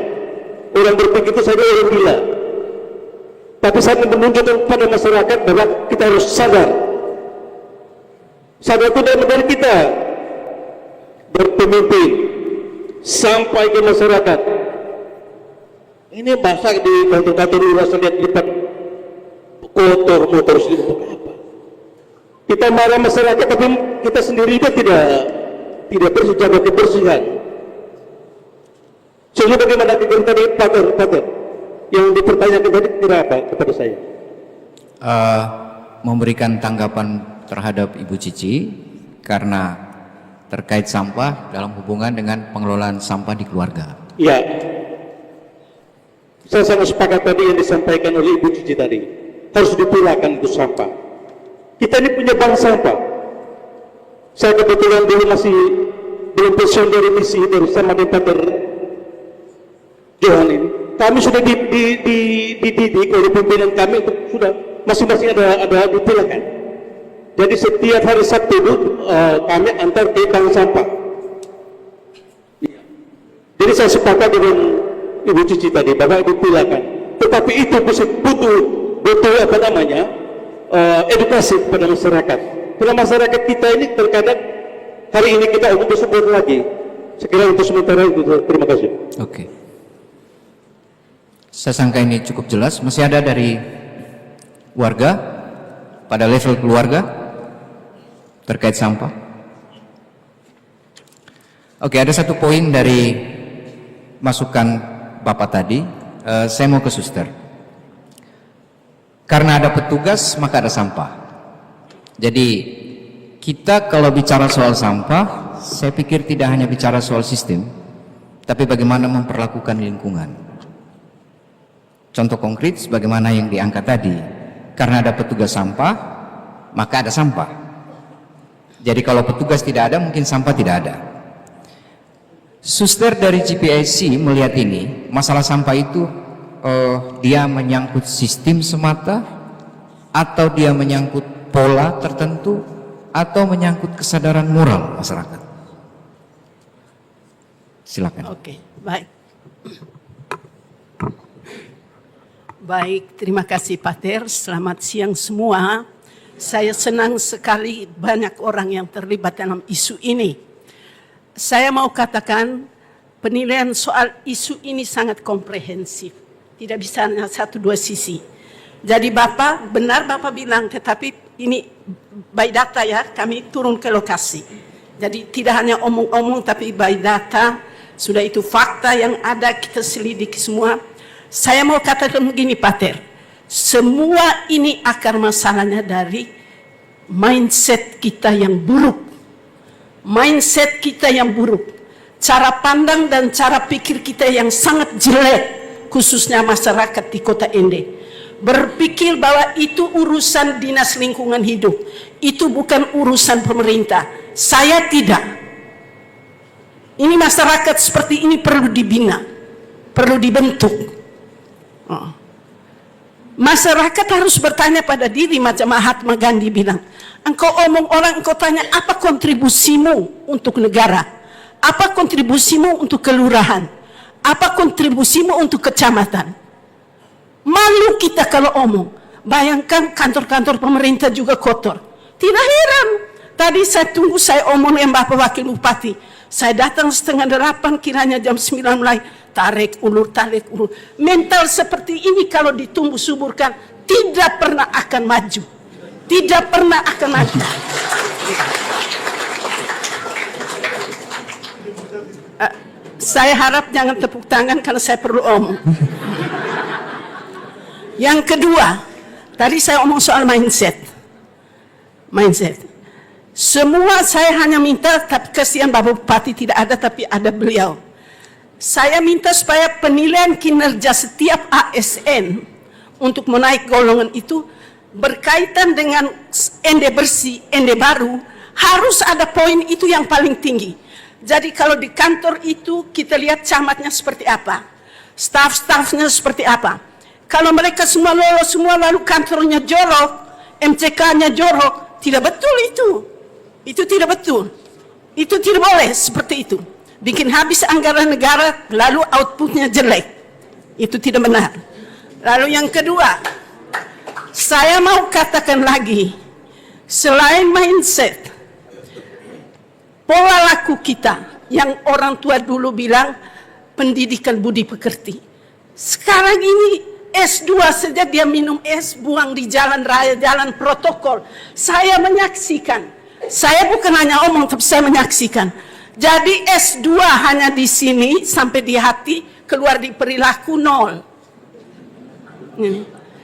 Orang berpikir itu saja orang gila. Tapi saya menunjukkan kepada masyarakat bahwa kita harus sadar. Sadar itu dari kita berpemimpin sampai ke masyarakat. Ini bahasa di kantor-kantor lurah saya lihat di depan kotor motor sendiri untuk apa? Kita marah masyarakat tapi kita sendiri juga tidak bersih, jaga kebersihan. Sehingga bagaimana kita tadi Pater yang dipertanyakan tadi kira apa kepada saya? Memberikan tanggapan terhadap Ibu Cici karena terkait sampah dalam hubungan dengan pengelolaan sampah di keluarga. Ya, saya sangat sepakat tadi yang disampaikan oleh Ibu Cici tadi. Harus dipulangkan itu sampah. Kita ini punya bank sampah. Saya kebetulan dulu masih belum pensiun dari misi dari sama dengan Pater Johan ini. Kami sudah dididik oleh pimpinan kami untuk sudah masing-masing ada dipulangkan. Jadi setiap hari Sabtu itu kami antar ke bank sampah. Jadi saya sepakat dengan Ibu Cici tadi bahwa dipulangkan. Tetapi itu butuh apa namanya edukasi kepada masyarakat. Karena masyarakat kita ini terkadang hari ini kita untuk sebut lagi. Sekiranya untuk sementara itu terima kasih. Oke. Saya sangka ini cukup jelas. Masih ada dari warga pada level keluarga terkait sampah. Oke, ada satu poin dari masukan Bapak tadi. Saya mau ke Suster. Karena ada petugas maka ada sampah. Jadi kita kalau bicara soal sampah, saya pikir tidak hanya bicara soal sistem, tapi bagaimana memperlakukan lingkungan. Contoh konkret sebagaimana yang diangkat tadi, karena ada petugas sampah, maka ada sampah. Jadi kalau petugas tidak ada, mungkin sampah tidak ada. Suster dari GPIC melihat ini, masalah sampah itu dia menyangkut sistem semata, atau dia menyangkut pola tertentu, atau menyangkut kesadaran moral masyarakat. Silakan. Oke, baik. Baik, terima kasih Pater. Selamat siang semua. Saya senang sekali banyak orang yang terlibat dalam isu ini. Saya mau katakan penilaian soal isu ini sangat komprehensif. Tidak bisa hanya satu dua sisi. Jadi Bapak, benar Bapak bilang, tetapi ini by data ya, kami turun ke lokasi. Jadi tidak hanya omong-omong tapi by data, sudah itu fakta yang ada kita selidiki semua. Saya mau katakan begini Pater, semua ini akar masalahnya dari mindset kita yang buruk. Mindset kita yang buruk. Cara pandang dan cara pikir kita yang sangat jelek, khususnya masyarakat di Kota Ende. Berpikir bahwa itu urusan dinas lingkungan hidup, itu bukan urusan pemerintah. Saya tidak. Ini masyarakat seperti ini perlu dibina, perlu dibentuk. Masyarakat harus bertanya pada diri, macam Mahatma Gandhi bilang, engkau omong orang, engkau tanya apa kontribusimu untuk negara, apa kontribusimu untuk kelurahan, apa kontribusimu untuk kecamatan. Malu kita kalau omong. Bayangkan kantor-kantor pemerintah juga kotor. Tidak heran. Tadi saya tunggu, saya omong yang Bapak Wakil Bupati. Saya datang 7:30, kiranya jam 9 mulai. Tarik ulur. Mental seperti ini kalau ditumbuh suburkan, tidak pernah akan maju. Tidak pernah akan maju. Saya harap jangan tepuk tangan karena saya perlu omong. Yang kedua, tadi saya omong soal mindset. Semua saya hanya minta, tapi kasihan Bapak Bupati tidak ada, tapi ada beliau. Saya minta supaya penilaian kinerja setiap ASN untuk menaik golongan itu berkaitan dengan Ende bersih, Ende baru, harus ada poin itu yang paling tinggi. Jadi kalau di kantor itu kita lihat camatnya seperti apa, staf-stafnya seperti apa. Kalau mereka semua lolos semua lalu kantornya jorok, MCK-nya jorok, Tidak betul itu. Itu tidak betul. Itu tidak boleh seperti itu. Bikin habis anggaran negara lalu outputnya jelek. Itu tidak benar. Lalu yang kedua, saya mau katakan lagi, selain mindset, pola laku kita yang orang tua dulu bilang pendidikan budi pekerti. Sekarang ini S2 saja dia minum es, buang di jalan raya, jalan protokol. Saya menyaksikan. Saya bukan hanya omong, tapi saya menyaksikan. Jadi S2 hanya di sini, sampai di hati, keluar di perilaku nol.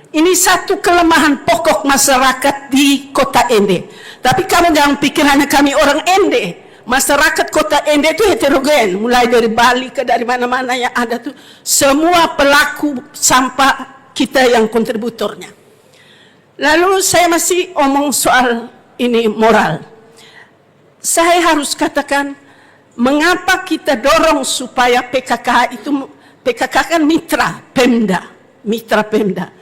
Ini satu kelemahan pokok masyarakat di Kota Ende. Tapi kamu jangan pikir hanya kami orang Ende. Masyarakat Kota Ende itu heterogen, mulai dari Bali ke dari mana-mana yang ada tuh, semua pelaku sampah kita yang kontributornya. Lalu saya masih omong soal ini moral. Saya harus katakan, mengapa kita dorong supaya PKK itu, PKK kan mitra Pemda.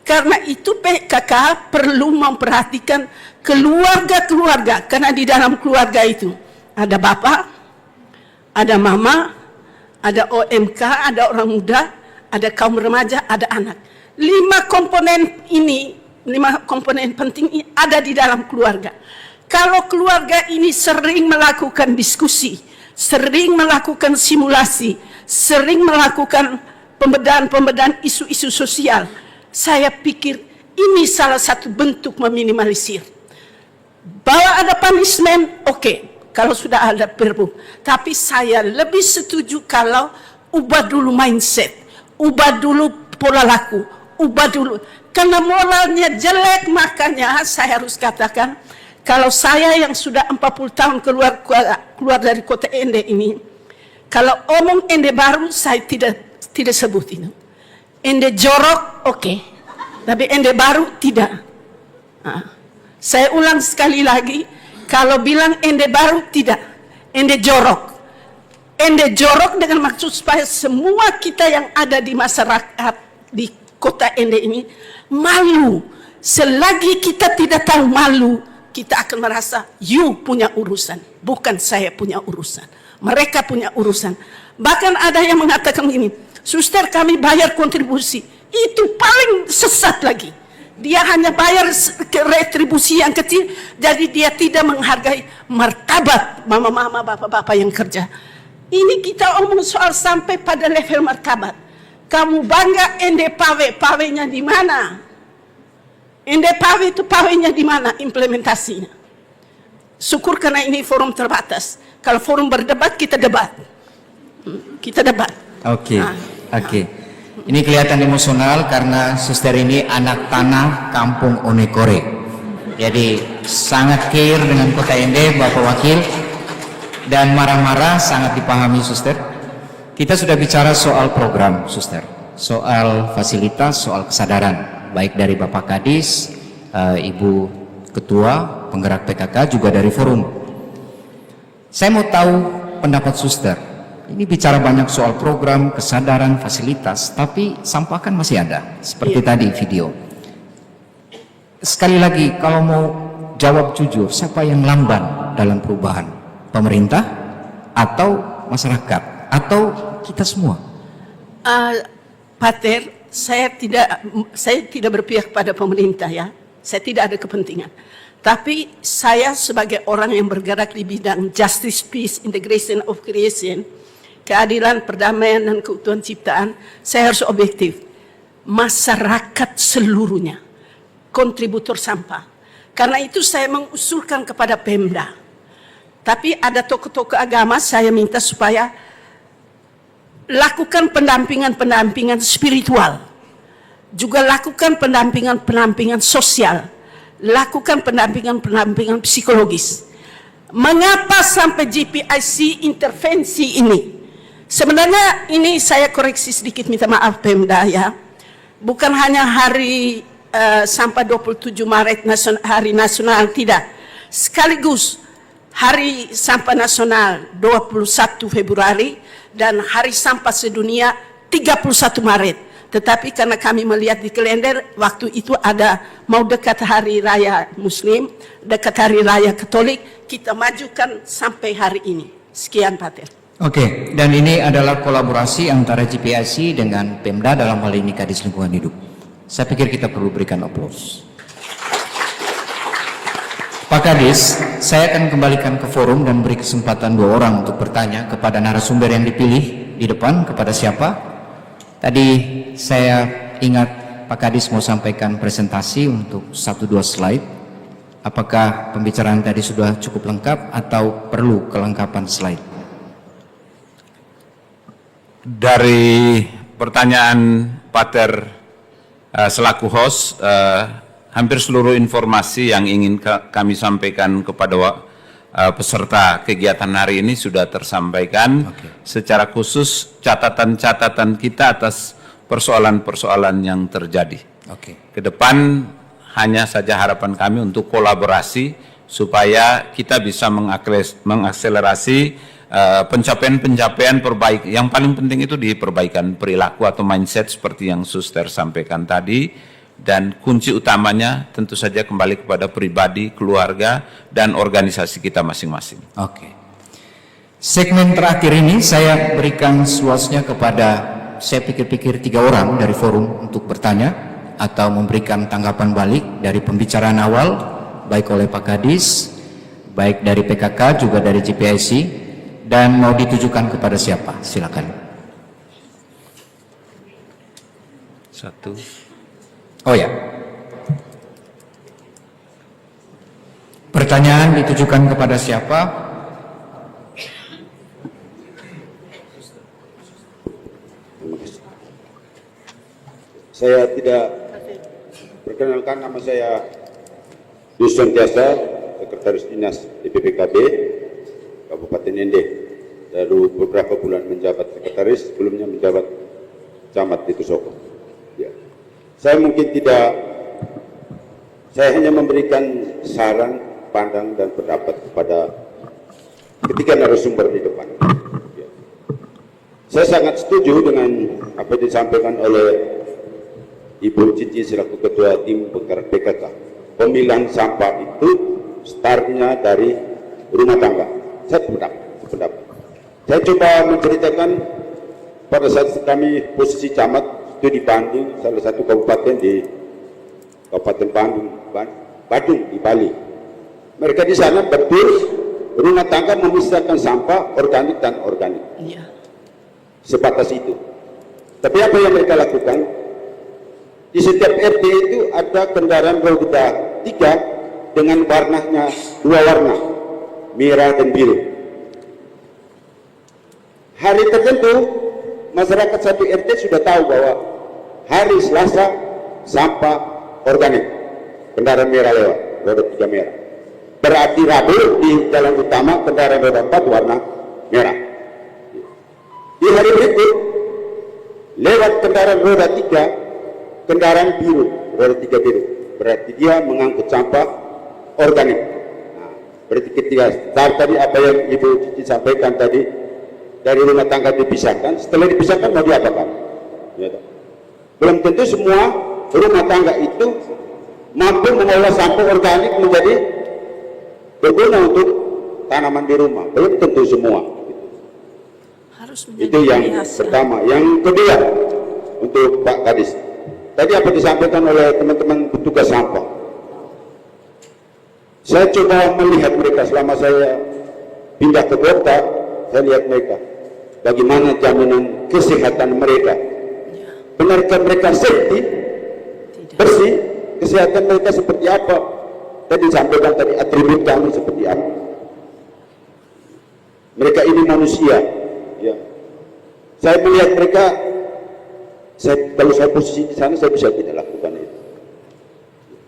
Karena itu PKK perlu memperhatikan keluarga-keluarga, karena di dalam keluarga itu ada bapak, ada mama, ada OMK, ada orang muda, ada kaum remaja, ada anak. 5 komponen ini, 5 komponen penting ini ada di dalam keluarga. Kalau keluarga ini sering melakukan diskusi, sering melakukan simulasi, sering melakukan pembedahan isu-isu sosial, saya pikir ini salah satu bentuk meminimalisir. Bahwa ada punishment, oke. Kalau sudah ada perpu, tapi saya lebih setuju kalau ubah dulu mindset, ubah dulu pola laku, ubah dulu. Karena moralnya jelek, makanya saya harus katakan, kalau saya yang sudah 40 tahun keluar dari Kota Ende ini, kalau omong Ende baru, saya tidak sebut itu. Ende jorok, oke. Tapi Ende baru, tidak. Saya ulang sekali lagi, kalau bilang Ende baru, tidak. Ende jorok. Ende jorok dengan maksud supaya semua kita yang ada di masyarakat di Kota Ende ini malu. Selagi kita tidak tahu malu, kita akan merasa you punya urusan, bukan saya punya urusan. Mereka punya urusan. Bahkan ada yang mengatakan ini, suster kami bayar kontribusi. Itu paling sesat lagi. Dia hanya bayar retribusi yang kecil, jadi dia tidak menghargai martabat mama-mama, bapak-bapak yang kerja. Ini kita omong soal sampai pada level martabat. Kamu bangga Ende pawe, pawenya di mana? Ende pawe itu pawenya di mana implementasinya? Syukur karena ini forum terbatas. Kalau forum berdebat, kita debat. Kita debat. Oke. Ini kelihatan emosional karena suster ini anak tanah kampung Onekore. Jadi sangat care dengan Kota Ende, Bapak Wakil, dan marah-marah sangat dipahami suster. Kita sudah bicara soal program suster, soal fasilitas, soal kesadaran, baik dari Bapak Kadis, Ibu Ketua, penggerak PKK, juga dari forum. Saya mau tahu pendapat suster. Ini bicara banyak soal program, kesadaran, fasilitas, tapi sampah kan masih ada, seperti tadi video. Sekali lagi, kalau mau jawab jujur, siapa yang lamban dalam perubahan? Pemerintah atau masyarakat atau kita semua? Pater, saya tidak berpihak pada pemerintah ya. Saya tidak ada kepentingan. Tapi saya sebagai orang yang bergerak di bidang justice, peace, integration of creation, keadilan, perdamaian, dan keutuhan ciptaan, saya harus objektif. Masyarakat seluruhnya, kontributor sampah. Karena itu saya mengusulkan kepada Pemda. Tapi ada tokoh-tokoh agama, saya minta supaya lakukan pendampingan spiritual. Juga lakukan pendampingan sosial. Lakukan pendampingan psikologis. Mengapa sampai GPIC intervensi ini? Sebenarnya ini saya koreksi sedikit, minta maaf Pemda ya. Bukan hanya hari sampah 27 Maret hari nasional, tidak. Sekaligus hari sampah nasional 21 Februari dan hari sampah sedunia 31 Maret. Tetapi karena kami melihat di kalender waktu itu ada mau dekat hari raya Muslim, dekat hari raya Katolik, kita majukan sampai hari ini. Sekian Pak Ter. Oke, dan ini adalah kolaborasi antara GPIC dengan Pemda dalam hal ini Kadis Lingkungan Hidup. Saya pikir kita perlu berikan aplaus. Pak Kadis, saya akan kembalikan ke forum dan beri kesempatan 2 orang untuk bertanya kepada narasumber yang dipilih di depan. Kepada siapa? Tadi saya ingat Pak Kadis mau sampaikan presentasi untuk 1-2 slide. Apakah pembicaraan tadi sudah cukup lengkap atau perlu kelengkapan slide? Dari pertanyaan Pater selaku host, hampir seluruh informasi yang ingin kami sampaikan kepada peserta kegiatan hari ini sudah tersampaikan. Secara khusus catatan-catatan kita atas persoalan-persoalan yang terjadi. Ke depan hanya saja harapan kami untuk kolaborasi supaya kita bisa mengakselerasi pencapaian-pencapaian perbaikan. Yang paling penting itu di perbaikan perilaku atau mindset seperti yang Suster sampaikan tadi. Dan kunci utamanya tentu saja kembali kepada pribadi, keluarga, dan organisasi kita masing-masing. Oke. Segmen terakhir ini saya berikan slotnya kepada, saya pikir-pikir 3 orang dari forum untuk bertanya atau memberikan tanggapan balik dari pembicaraan awal, baik oleh Pak Kadis, baik dari PKK, juga dari GPIC, dan mau ditujukan kepada siapa? Silakan. 1. Oh ya. Pertanyaan ditujukan kepada siapa? Saya tidak perkenalkan, nama saya Dusun Tiasa, Sekretaris Dinas DPPKB Kabupaten Nende. Baru beberapa bulan menjabat sekretaris, sebelumnya menjabat camat di Tusoko. Ya. Saya hanya memberikan saran, pandang, dan pendapat kepada ketiga narasumber di depan. Ya. Saya sangat setuju dengan apa yang disampaikan oleh Ibu Cici selaku Ketua Tim Penggerak PKK. Pemilahan sampah itu startnya dari rumah tangga. Saya sependapat. Saya coba menceritakan pada saat kami posisi camat itu di Bandung, salah satu kabupaten di Kabupaten Badung di Bali. Mereka di sana betul rumah tangga memisahkan sampah organik dan organik. Sebatas itu. Tapi apa yang mereka lakukan? Di setiap RT itu ada kendaraan roda 3 dengan warnanya 2 warna, merah dan biru. Hari tertentu masyarakat satu RT sudah tahu bahwa hari Selasa sampah organik, kendaraan merah lewat, roda 3 merah. Berarti Rabu di jalan utama kendaraan roda 4 warna merah. Di hari berikut lewat kendaraan roda 3, kendaraan biru, roda 3 biru. Berarti dia mengangkut sampah organik. Nah, berarti ketika start tadi apa yang Ibu Cici sampaikan tadi, dari rumah tangga dipisahkan, setelah dipisahkan mau diapakan? Ya, belum tentu semua rumah tangga itu mampu mengolah sampah organik menjadi berguna untuk tanaman di rumah. Belum tentu semua. Itu yang pertama. Yang kedua, untuk Pak Kadis. Tadi apa disampaikan oleh teman-teman petugas sampah. Saya coba melihat mereka selama saya pindah ke kota, saya lihat mereka. Bagaimana jaminan kesehatan mereka. Benarkah mereka safety, bersih, kesehatan mereka seperti apa? Tadi disampaikan tadi atribut kami seperti apa. Mereka ini manusia. Ya. Saya melihat mereka, kalau saya posisi di sana, saya bisa tidak lakukan itu.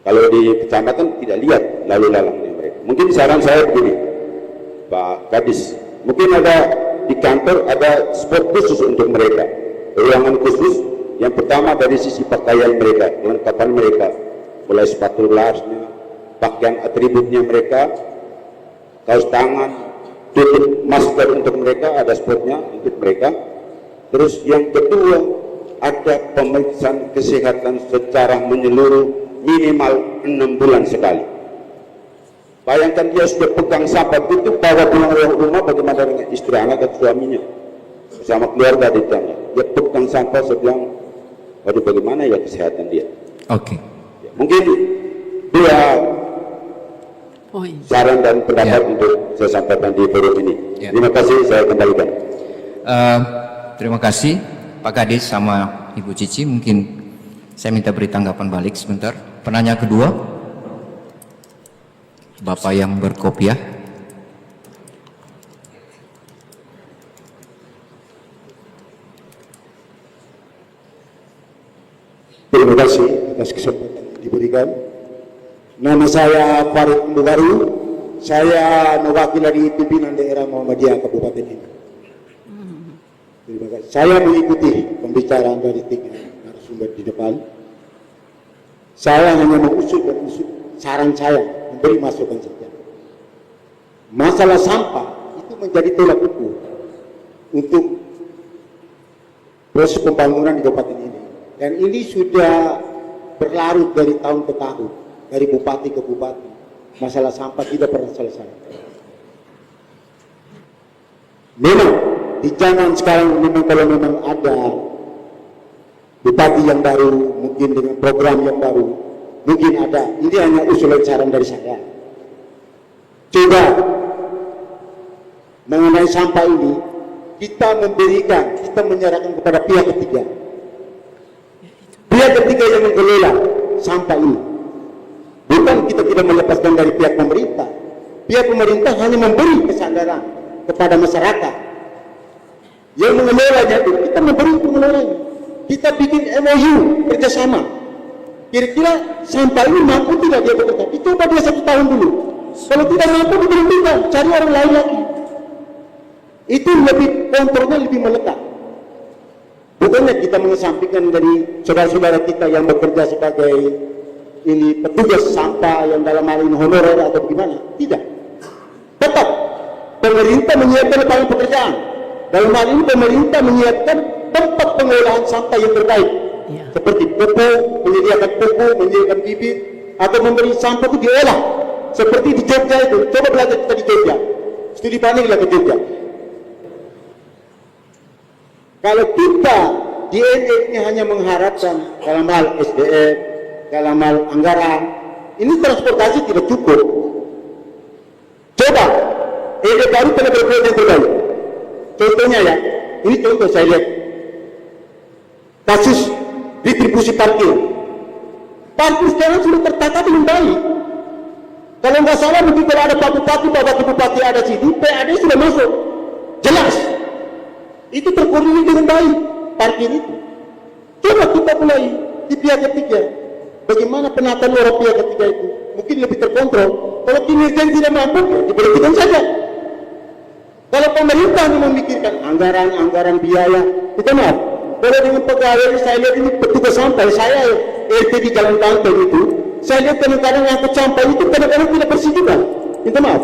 Kalau di kecamatan tidak lihat lalu lalangnya mereka. Mungkin saran saya begini, Pak Kadis, mungkin ada di kantor ada spot khusus untuk mereka, ruangan khusus. Yang pertama dari sisi pakaian mereka, kelengkapan mereka, mulai sepatu lasnya, pakaian atributnya mereka, kaos tangan, tutup masker untuk mereka, ada spotnya untuk mereka. Terus yang kedua, ada pemeriksaan kesehatan secara menyeluruh minimal 6 bulan sekali. Bayangkan dia sudah pegang sampah itu, bawa pulang rumah, bagaimana dengan istri, anak, dan suaminya bersama keluarga di sana. Dia pegang sampah, saya bilang, waduh, bagaimana ya kesehatan dia. Oke. Mungkin dia saran dan pendapat untuk saya sampaikan di forum ini. Terima kasih, saya kembalikan. Terima kasih Pak Kadis sama Ibu Cici. Mungkin saya minta beri tanggapan balik sebentar. Penanya kedua, Bapak yang berkopiah. Terima kasih atas kesempatan yang diberikan. Nama saya Farid Mbugaru. Saya mewakili dari pimpinan daerah Muhammadiyah Kabupaten ini. Terima kasih. Saya mengikuti pembicaraan dari 3 narasumber di depan. Saya hanya mengusul saran saya, memberi masukan saja. Masalah sampah itu menjadi tolak ukur untuk proses pembangunan di kabupaten ini. Dan ini sudah berlarut dari tahun ke tahun, dari bupati ke bupati. Masalah sampah tidak pernah selesai. Memang di zaman sekarang memang kalau memang ada bupati yang baru, mungkin dengan program yang baru, mungkin ada. Ini hanya usulan saran dari saya. Coba mengenai sampah ini, kita memberikan, kita menyerahkan kepada pihak ketiga. Pihak ketiga yang mengelola sampah ini. Bukan kita tidak melepaskan dari pihak pemerintah. Pihak pemerintah hanya memberi kesadaran kepada masyarakat. Yang mengelolanya itu, kita memberi pengelolanya. Kita bikin MOU kerjasama. Kira-kira sampah ini mampu tidak dia bekerja? Coba dia 1 tahun dulu. Kalau tidak mampu diberhentikan, cari orang lain lagi. Itu lebih kontrolnya lebih melekat. Bukannya kita mengesampingkan dari saudara-saudara kita yang bekerja sebagai ini petugas sampah yang dalam hal ini honorer atau bagaimana? Tidak. Tetap pemerintah menyiapkan lapangan pekerjaan. Dalam hal ini pemerintah menyiapkan tempat pengolahan sampah yang terbaik. Seperti pupuk, menyediakan pupuk, menyediakan bibit, atau memberi sampah itu diolah. Seperti di Jogja itu. Coba belajar kita di Jogja. Studi bandinglah ke Jogja. Kalau kita di NE ini hanya mengharapkan dalam hal SDM, dalam hal anggaran, ini transportasi tidak cukup. Coba, NE baru telah berbuat yang terbaik. Contohnya ya, ini contoh saya lihat. Kasus distribusi parkir. Parkir sekarang sudah tertata dengan baik. Kalau nggak salah, mungkin kalau ada Pak Bupati ada sini, PAD sudah masuk. Jelas. Itu terkoordinir dengan baik, parkir itu. Coba kita mulai di pihak ketiga. Bagaimana penataan orang pihak ketiga itu? Mungkin lebih terkontrol. Kalau kinerja tidak mampu, diberhentikan saja. Kalau pemerintah memikirkan anggaran biaya, kita maaf. Kalau dengan pegawai saya lihat ini petugas sampah, saya RT di Jalan Pantai itu, saya lihat kadang-kadang ngangkut sampah itu kadang-kadang tidak bersih juga. Kita maaf.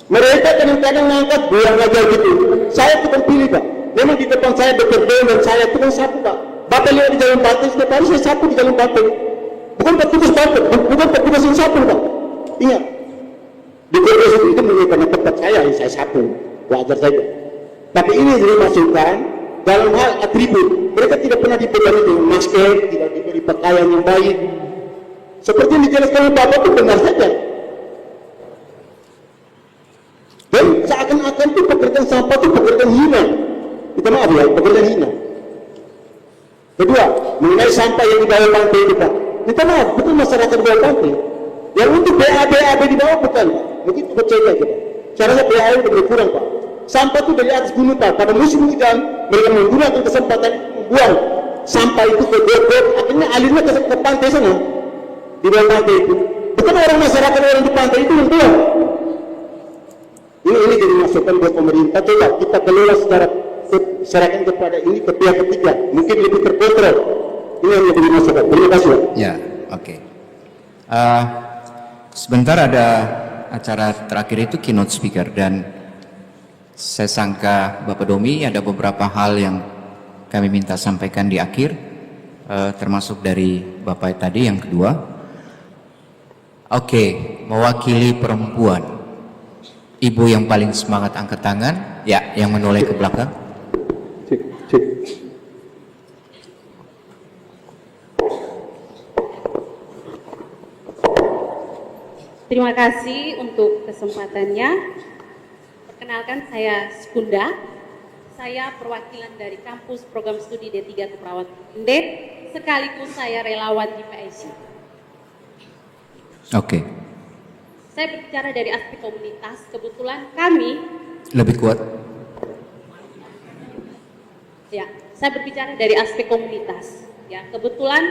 Mereka kadang-kadang ngangkat buang aja gitu. Saya tukang pilih Pak. Memang di depan saya Dr. Ben dan saya tukang sapu Pak. Bapak lihat di Jalan Pantai, setiap hari saya sapu di Jalan Pantai. Bukan petugas pantai, bukan petugas yang sapu Pak. Ingat. Di Kudus itu menjadi tempat saya sapu. Wajar saja. Tapi ini jadi masukan dalam hal atribut. Mereka tidak pernah diberi dengan masker, tidak diberi pakaian yang baik. Seperti yang dijelaskan oleh Bapak itu benar saja. Dan seakan-akan itu pekerjaan sampah itu pekerjaan hina. Kita maaf ya, pekerjaan hina. Kedua, mengenai sampah yang di bawah pantai itu Pak. Kita maaf, betul masyarakat di bawah pantai. Yang untuk BAB di bawah bukan Pak. Mungkin kita cek aja Pak. Saya rasa BAB sudah berkurang Pak. Sampah itu dari atas gunung Pak. Pada musim hujan, mereka menggunakan kesempatan membuang sampah itu ke got, akhirnya alirnya ke pantai sana. Di bawah pantai itu. Bukan orang masyarakat orang di pantai itu yang buang. Ini jadi masukan buat pemerintah. Coba kita kelola secara serahkan kepada ini ke pihak ketiga, mungkin lebih terkontrol. Ini yang lebih masukan. Terima kasih. Ya, oke. Sebentar ada acara terakhir itu keynote speaker dan saya sangka Bapak Domi ada beberapa hal yang kami minta sampaikan di akhir, termasuk dari Bapak tadi yang kedua. Oke, mewakili perempuan, Ibu yang paling semangat angkat tangan, ya, yang menoleh ke belakang. Terima kasih untuk kesempatannya. Perkenalkan, saya Skunda. Saya perwakilan dari kampus program studi D3 Keperawatan IND, sekaligus saya relawan di PIC. Oke. Saya berbicara dari aspek komunitas. Kebetulan kami Lebih kuat. Ya, saya berbicara dari aspek komunitas. Ya, kebetulan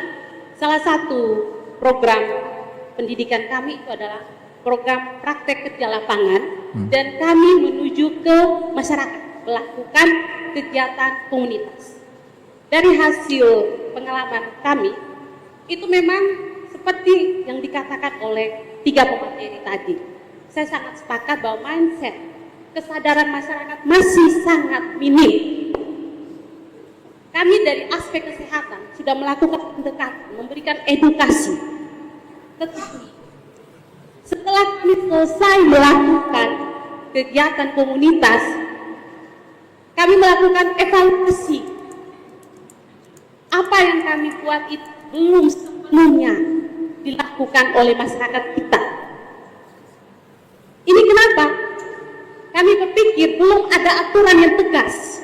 salah satu program pendidikan kami itu adalah program praktek kerja lapangan, dan kami menuju ke masyarakat melakukan kegiatan komunitas. Dari hasil pengalaman kami, itu memang seperti yang dikatakan oleh 3 pemateri tadi. Saya sangat sepakat bahwa mindset, kesadaran masyarakat masih sangat minim. Kami dari aspek kesehatan sudah melakukan pendekatan, memberikan edukasi. Tetapi setelah kami selesai melakukan kegiatan komunitas, kami melakukan evaluasi. Apa yang kami buat itu belum sepenuhnya dilakukan oleh masyarakat kita. Ini kenapa? Kami berpikir belum ada aturan yang tegas.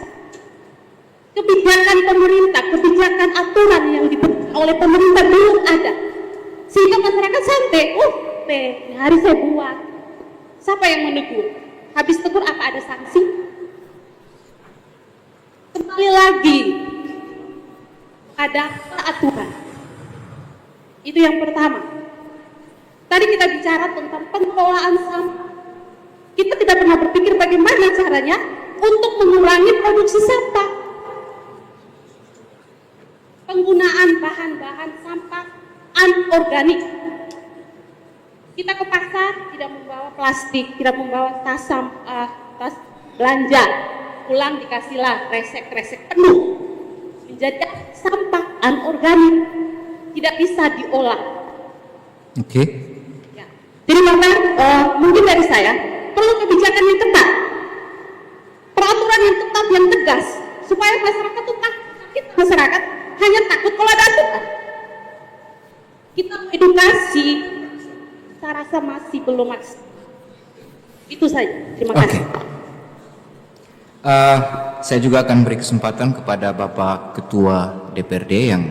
Kebijakan pemerintah, kebijakan aturan yang diberikan oleh pemerintah belum ada. Sehingga masyarakat santai, hari saya buat. Siapa yang menegur? Habis tegur apa ada sanksi? Kembali lagi ada aturan. Itu yang pertama. Tadi kita bicara tentang pengelolaan sampah. Kita tidak pernah berpikir bagaimana caranya untuk mengurangi produksi sampah. Penggunaan bahan-bahan sampah anorganik. Kita ke pasar tidak membawa plastik, tidak membawa tas belanja, pulang dikasihlah kresek-kresek penuh, menjadi sampah anorganik, tidak bisa diolah. Oke. Ya. Jadi maka mungkin dari saya perlu kebijakan yang ketat, peraturan yang ketat yang tegas, supaya masyarakat itu kita masyarakat hanya takut kalau ada aturan. Kita edukasi, saya rasa masih belum maksimal. Itu saja. Terima kasih. Saya juga akan beri kesempatan kepada Bapak Ketua DPRD yang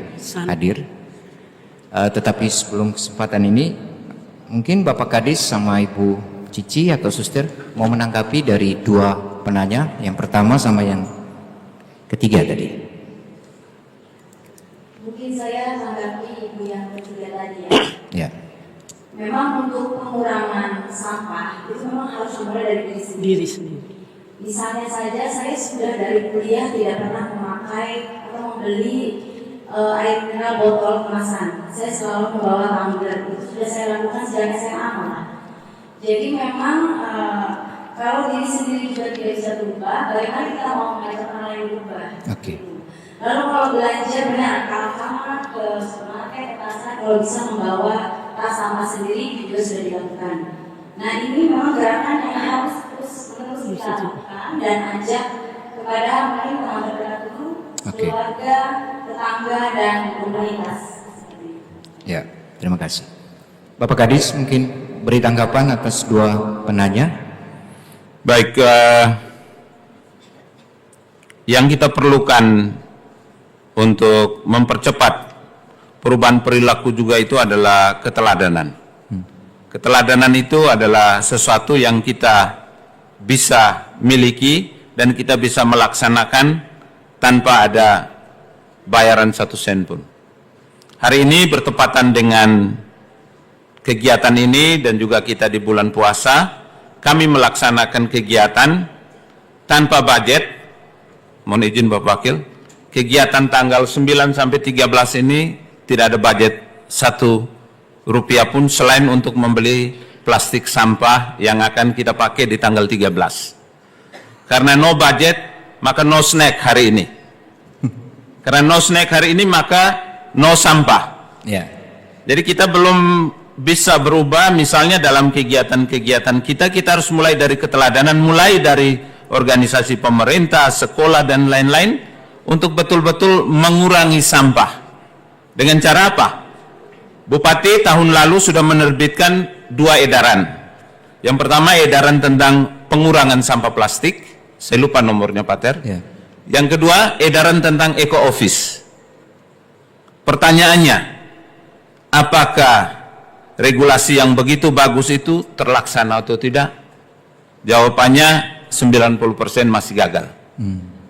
hadir. Tetapi sebelum kesempatan ini, mungkin Bapak Kadis sama Ibu Cici atau Suster mau menanggapi dari 2 penanya, yang pertama sama yang ketiga tadi. Mungkin saya menanggapi Ibu yang ketiga tadi ya. Ya. Memang untuk pengurangan sampah itu memang harus dimulai dari diri sendiri. Misalnya saja saya sudah dari kuliah tidak pernah memakai atau membeli air mineral botol kemasan. Saya selalu membawa tumbler. Itu sudah saya lakukan sejak SMA malah. Jadi memang kalau diri sendiri juga tidak bisa berubah, bagaimana kita mau mengajak orang lain berubah? Oke. Lalu kalau belanja benar, kalau sama ke supermarket, ke pasar, kalau bisa membawa tas sampah sendiri juga sudah dilakukan. Nah ini memang gerakan yang harus terus kita lakukan dan ajak kepada mungkin teman terdekatku, keluarga, tetangga dan komunitas. Ya, terima kasih. Bapak Kadis mungkin beri tanggapan atas 2 penanya. Baik, yang kita perlukan untuk mempercepat perubahan perilaku juga itu adalah keteladanan. Keteladanan itu adalah sesuatu yang kita bisa miliki dan kita bisa melaksanakan tanpa ada bayaran 1 sen pun. Hari ini bertepatan dengan kegiatan ini dan juga kita di bulan puasa, kami melaksanakan kegiatan tanpa budget. Mohon izin Bapak Wakil, kegiatan tanggal 9 sampai 13 ini tidak ada budget 1 rupiah pun selain untuk membeli plastik sampah yang akan kita pakai di tanggal 13. Karena no budget, maka no snack hari ini. Karena no snack hari ini maka no sampah. Ya. Jadi kita belum bisa berubah, misalnya dalam kegiatan-kegiatan kita harus mulai dari keteladanan, mulai dari organisasi pemerintah, sekolah dan lain-lain untuk betul-betul mengurangi sampah. Dengan cara apa? Bupati tahun lalu sudah menerbitkan 2 edaran. Yang pertama edaran tentang pengurangan sampah plastik, saya lupa nomornya Pak Ter. Ya. Yang kedua edaran tentang eco office. Pertanyaannya, apakah regulasi yang begitu bagus itu terlaksana atau tidak? Jawabannya 90% masih gagal.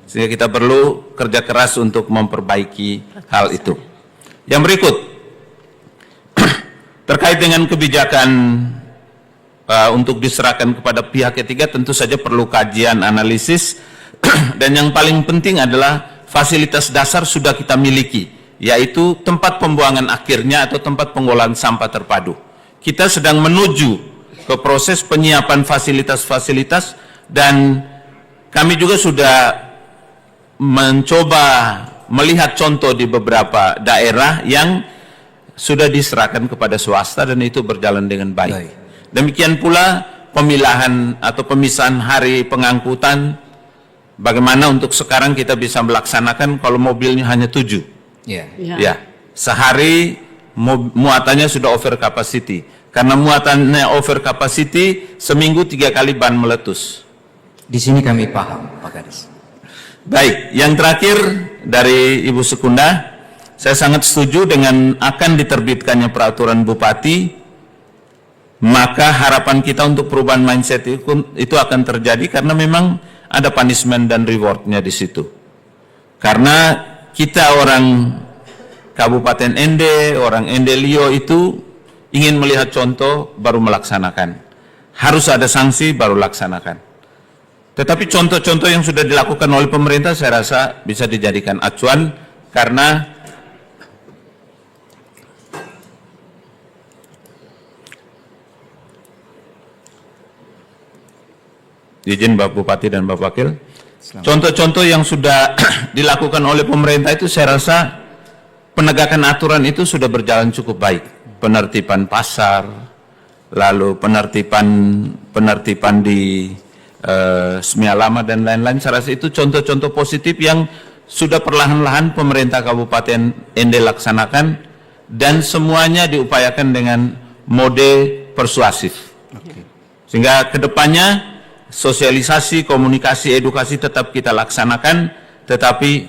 Sehingga kita perlu kerja keras untuk memperbaiki hal itu. Yang berikut, terkait dengan kebijakan untuk diserahkan kepada pihak ketiga, tentu saja perlu kajian, analisis, dan yang paling penting adalah fasilitas dasar sudah kita miliki, yaitu tempat pembuangan akhirnya atau tempat pengolahan sampah terpadu. Kita sedang menuju ke proses penyiapan fasilitas-fasilitas, dan kami juga sudah mencoba melihat contoh di beberapa daerah yang sudah diserahkan kepada swasta dan itu berjalan dengan baik. Demikian pula pemilahan atau pemisahan hari pengangkutan, bagaimana untuk sekarang kita bisa melaksanakan kalau mobilnya hanya 7. Ya, sehari muatannya sudah over capacity. Karena muatannya over capacity, seminggu 3 kali ban meletus. Di sini kami paham, Pak Kadis. Baik, yang terakhir dari Ibu Sekunda, saya sangat setuju dengan akan diterbitkannya peraturan Bupati, maka harapan kita untuk perubahan mindset itu akan terjadi karena memang ada punishment dan rewardnya di situ. Karena kita orang Kabupaten Ende, orang Ende Lio itu ingin melihat contoh baru melaksanakan. Harus ada sanksi baru laksanakan. Tetapi contoh-contoh yang sudah dilakukan oleh pemerintah saya rasa bisa dijadikan acuan karena izin Bapak Bupati dan Bapak Wakil. Contoh-contoh yang sudah dilakukan oleh pemerintah itu saya rasa penegakan aturan itu sudah berjalan cukup baik. Penertiban pasar, lalu penertiban di Semia Lama dan lain-lain. Saya rasa itu contoh-contoh positif yang sudah perlahan-lahan pemerintah Kabupaten Ende laksanakan dan semuanya diupayakan dengan mode persuasif. Sehingga kedepannya sosialisasi, komunikasi, edukasi tetap kita laksanakan, tetapi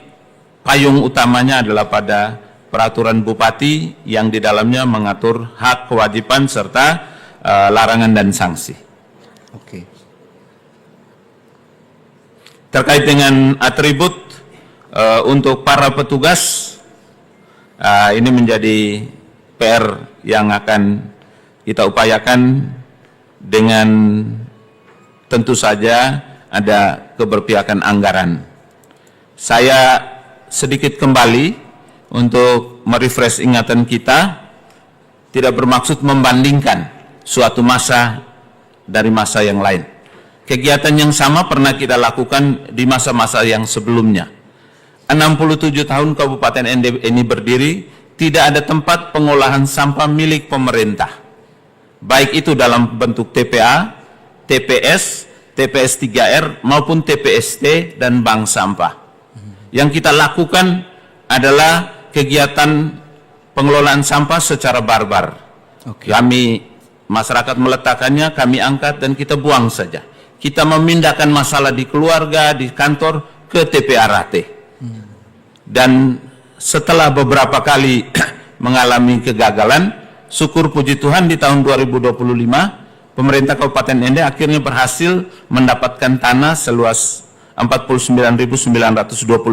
payung utamanya adalah pada peraturan Bupati yang di dalamnya mengatur hak, kewajiban, serta larangan dan sanksi. Terkait dengan atribut untuk para petugas, ini menjadi PR yang akan kita upayakan dengan tentu saja ada keberpihakan anggaran. Saya sedikit kembali untuk merefresh ingatan kita, tidak bermaksud membandingkan suatu masa dari masa yang lain. Kegiatan yang sama pernah kita lakukan di masa-masa yang sebelumnya. 67 tahun Kabupaten Ende ini berdiri, tidak ada tempat pengolahan sampah milik pemerintah. Baik itu dalam bentuk TPA, TPS, TPS 3R maupun TPST dan bank sampah. Yang kita lakukan adalah kegiatan pengelolaan sampah secara barbar. Kami, masyarakat meletakkannya, kami angkat dan kita buang saja. Kita memindahkan masalah di keluarga, di kantor ke TPA Rate. Dan setelah beberapa kali mengalami kegagalan, syukur puji Tuhan di tahun 2025 pemerintah Kabupaten Ende akhirnya berhasil mendapatkan tanah seluas 49.920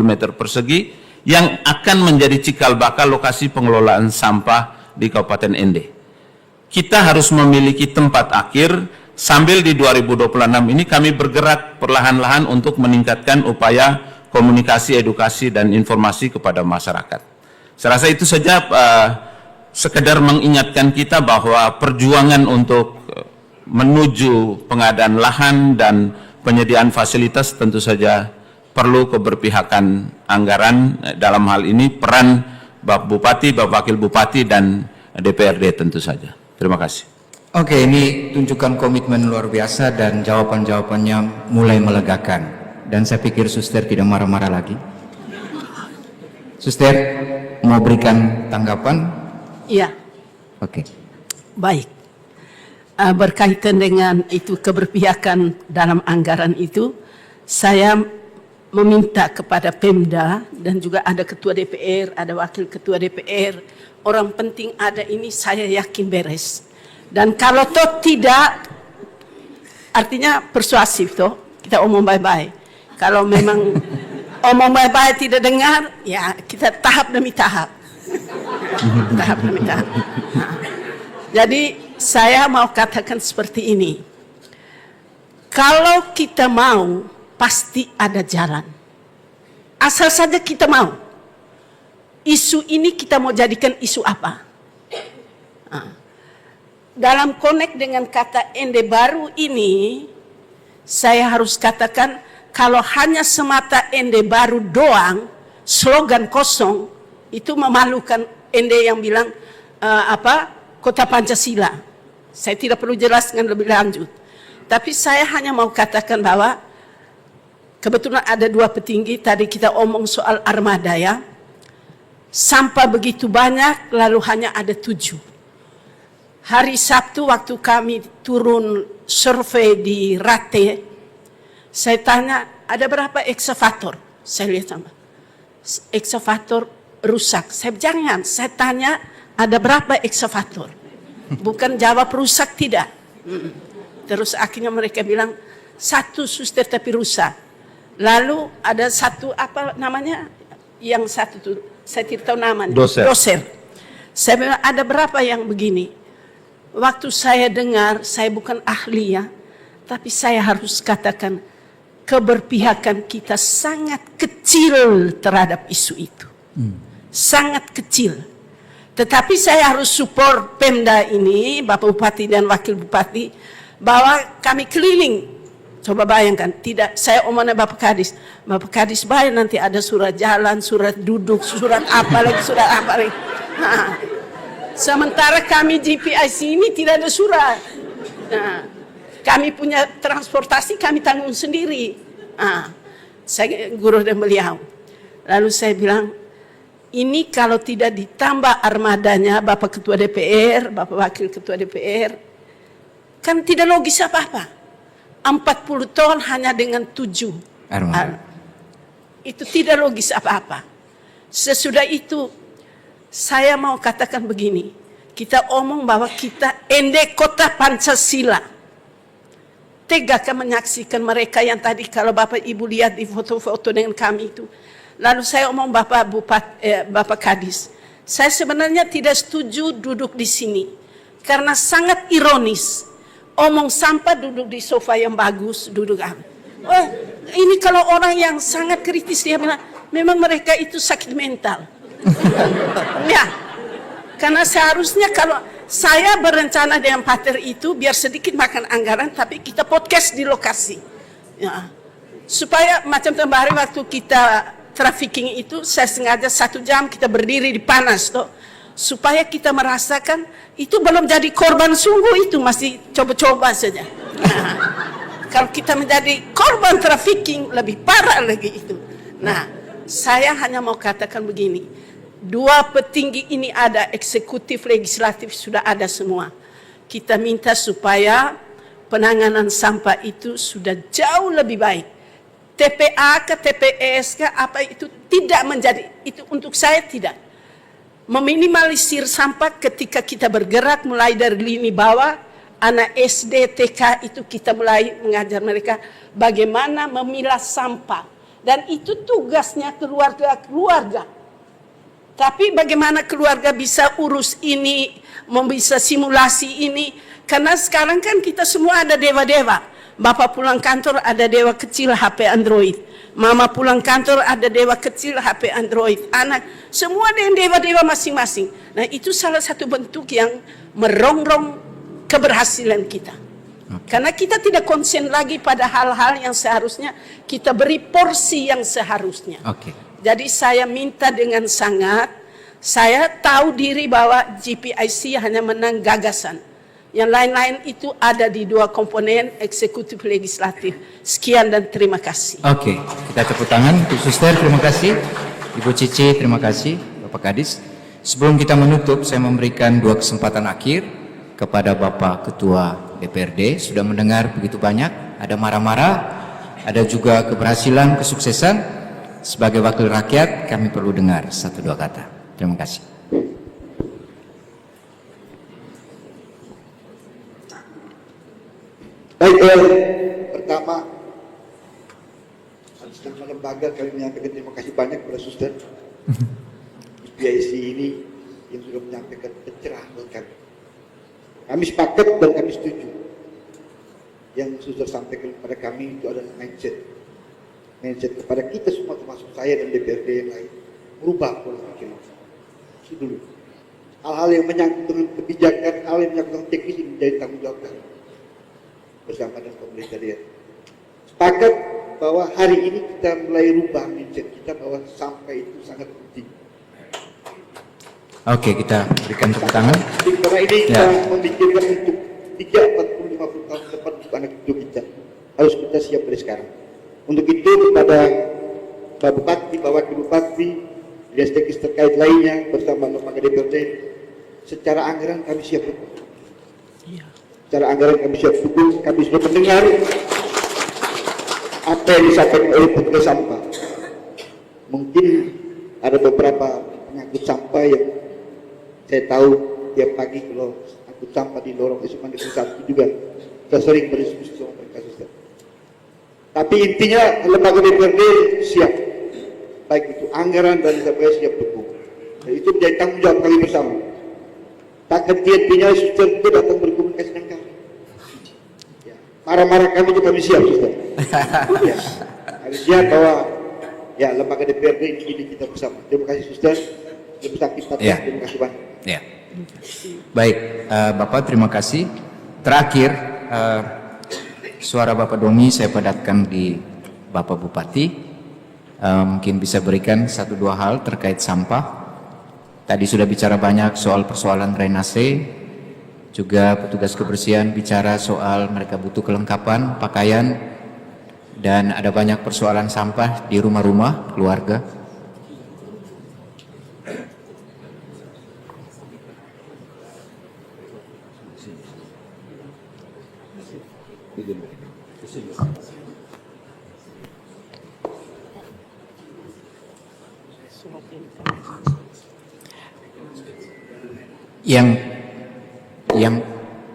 meter persegi yang akan menjadi cikal bakal lokasi pengelolaan sampah di Kabupaten Ende. Kita harus memiliki tempat akhir, sambil di 2026 ini kami bergerak perlahan-lahan untuk meningkatkan upaya komunikasi, edukasi, dan informasi kepada masyarakat. Saya rasa itu saja sekedar mengingatkan kita bahwa perjuangan untuk menuju pengadaan lahan dan penyediaan fasilitas tentu saja perlu keberpihakan anggaran, dalam hal ini peran Bapak Bupati, Bapak Wakil Bupati, dan DPRD tentu saja. Terima kasih. Oke, ini tunjukkan komitmen luar biasa dan jawaban-jawabannya mulai melegakan. Dan saya pikir Suster tidak marah-marah lagi. Suster, mau berikan tanggapan? Iya. Oke. Baik. Berkaitan dengan itu keberpihakan dalam anggaran itu, saya meminta kepada Pemda dan juga ada Ketua DPR, ada Wakil Ketua DPR, orang penting ada ini saya yakin beres. Dan kalau toh tidak, artinya persuasif toh, kita omong baik-baik. Kalau memang omong baik-baik tidak dengar, ya kita tahap demi tahap. Tahap demi tahap. Nah, jadi saya mau katakan seperti ini. Kalau kita mau, pasti ada jalan. Asal saja kita mau. Isu ini kita mau jadikan isu apa? Nah, dalam connect dengan kata Ende Baru ini, saya harus katakan kalau hanya semata Ende Baru doang, slogan kosong, itu memalukan Ende yang bilang Kota Pancasila. Saya tidak perlu jelaskan lebih lanjut. Tapi saya hanya mau katakan bahwa kebetulan ada dua petinggi, tadi kita omong soal armada ya. Sampah begitu banyak, lalu hanya ada 7. Hari Sabtu waktu kami turun survei di Rate, saya tanya ada berapa eksavator? Saya lihat sama eksavator rusak. Saya jangan, saya tanya ada berapa eksavator? Bukan jawab rusak tidak. Terus akhirnya mereka bilang 1 suster tapi rusak. Lalu ada 1 apa namanya? Yang 1 tuh saya tidak tahu namanya. Doser. Saya bilang ada berapa yang begini? Waktu saya dengar, saya bukan ahli ya, tapi saya harus katakan keberpihakan kita sangat kecil terhadap isu itu. Sangat kecil. Tetapi saya harus support Pemda ini, Bapak Bupati dan Wakil Bupati, bahwa kami keliling. Coba bayangkan, tidak saya omongnya Bapak Kadis. Bapak Kadis bayar nanti ada surat jalan, surat duduk, surat apa lagi. Nah, sementara kami GPIC ini tidak ada surat. Nah, kami punya transportasi, kami tanggung sendiri. Nah, saya guru dan beliau. Lalu saya bilang, ini kalau tidak ditambah armadanya Bapak Ketua DPR, Bapak Wakil Ketua DPR, kan tidak logis apa-apa. 40 ton hanya dengan 7. Itu tidak logis apa-apa. Sesudah itu, saya mau katakan begini. Kita omong bahwa kita Ende Kota Pancasila. Tegakkan menyaksikan mereka yang tadi kalau Bapak Ibu lihat di foto-foto dengan kami itu. Lalu saya omong Bapak Kadis. Saya sebenarnya tidak setuju duduk di sini. Karena sangat ironis. Omong sampah duduk di sofa yang bagus, duduk oh, ini kalau orang yang sangat kritis dia bilang memang mereka itu sakit mental. Ya, karena seharusnya kalau saya berencana dengan partner itu biar sedikit makan anggaran, tapi kita podcast di lokasi, ya. Supaya macam kemarin waktu kita trafficking itu saya sengaja 1 jam kita berdiri di panas toh. Supaya kita merasakan itu belum jadi korban sungguh, itu masih coba-coba saja. Nah, kalau kita menjadi korban trafficking lebih parah lagi itu. Nah, saya hanya mau katakan begini, 2 petinggi ini ada, eksekutif, legislatif sudah ada semua. Kita minta supaya penanganan sampah itu sudah jauh lebih baik. TPA ke TPS ke apa itu tidak menjadi, itu untuk saya tidak. Meminimalisir sampah ketika kita bergerak mulai dari lini bawah, anak SD, TK itu kita mulai mengajar mereka bagaimana memilah sampah. Dan itu tugasnya keluarga. Tapi bagaimana keluarga bisa urus ini, bisa simulasi ini. Karena sekarang kan kita semua ada dewa-dewa. Bapak pulang kantor ada dewa kecil HP Android. Mama pulang kantor ada dewa kecil HP Android. Anak semua dengan dewa-dewa masing-masing. Nah itu salah satu bentuk yang merongrong keberhasilan kita. Karena kita tidak konsen lagi pada hal-hal yang seharusnya kita beri porsi yang seharusnya. Jadi saya minta dengan sangat, saya tahu diri bahwa GPIC hanya menang gagasan. Yang lain-lain itu ada di dua komponen eksekutif legislatif. Sekian dan terima kasih. Kita tepuk tangan untuk Suster, terima kasih. Ibu Cici, terima kasih. Bapak Kadis. Sebelum kita menutup, saya memberikan 2 kesempatan akhir kepada Bapak Ketua DPRD. Sudah mendengar begitu banyak, ada marah-marah, ada juga keberhasilan, kesuksesan. Sebagai wakil rakyat, kami perlu dengar 1-2 kata. Terima kasih. Baik, pertama atas nama lembaga kami menyampaikan terima kasih banyak kepada Suster PIC ini yang sudah menyampaikan pencerahan buat kami. Kami sepakat dan kami setuju. Yang Suster sampaikan kepada kami itu adalah mindset kepada kita semua, termasuk saya dan DPRD yang lain, merubah pola pikir itu dulu. Hal-hal yang menyangkut dengan kebijakan, hal yang menyangkut dengan teknis ini menjadi tanggung jawab kami bersama dengan pemerintah daerah. Sepakat bahwa hari ini kita mulai rubah mindset kita bahwa sampah itu sangat penting. Kita berikan tepuk tangan. Karena ini kita memikirkan untuk 30-50 tahun depan untuk anak cucu kita. Harus kita siap dari sekarang. Untuk itu kepada Pak Bupati, Pak Wakil Bupati, dinas teknis terkait lainnya bersama lembaga DPRD, secara anggaran kami siap dukung. Secara anggaran kami siap dukung. Kami sudah mendengar apa yang disampaikan oleh petugas sampah. Mungkin ada beberapa pengangkut sampah yang saya tahu tiap pagi kalau angkut sampah di lorong SMA Negeri 1 juga saya sering berdiskusi sama mereka. Tapi intinya lembaga DPRD siap, baik itu anggaran dan sampai siap dukung. Dan itu menjadi tanggung jawab kami bersama. Tak henti-hentinya Suster itu datang berkomunikasi dengan kami. Marah-marah kami itu kami siap, Suster. Kami siap bahwa lembaga DPRD ini kita bersama. Terima kasih Suster. Terima kasih banyak. Baik, Bapak terima kasih. Terakhir, suara Bapak Domi saya padatkan di Bapak Bupati. Mungkin bisa berikan 1-2 hal terkait sampah. Tadi sudah bicara banyak soal persoalan drainase, juga petugas kebersihan bicara soal mereka butuh kelengkapan pakaian, dan ada banyak persoalan sampah di rumah-rumah keluarga.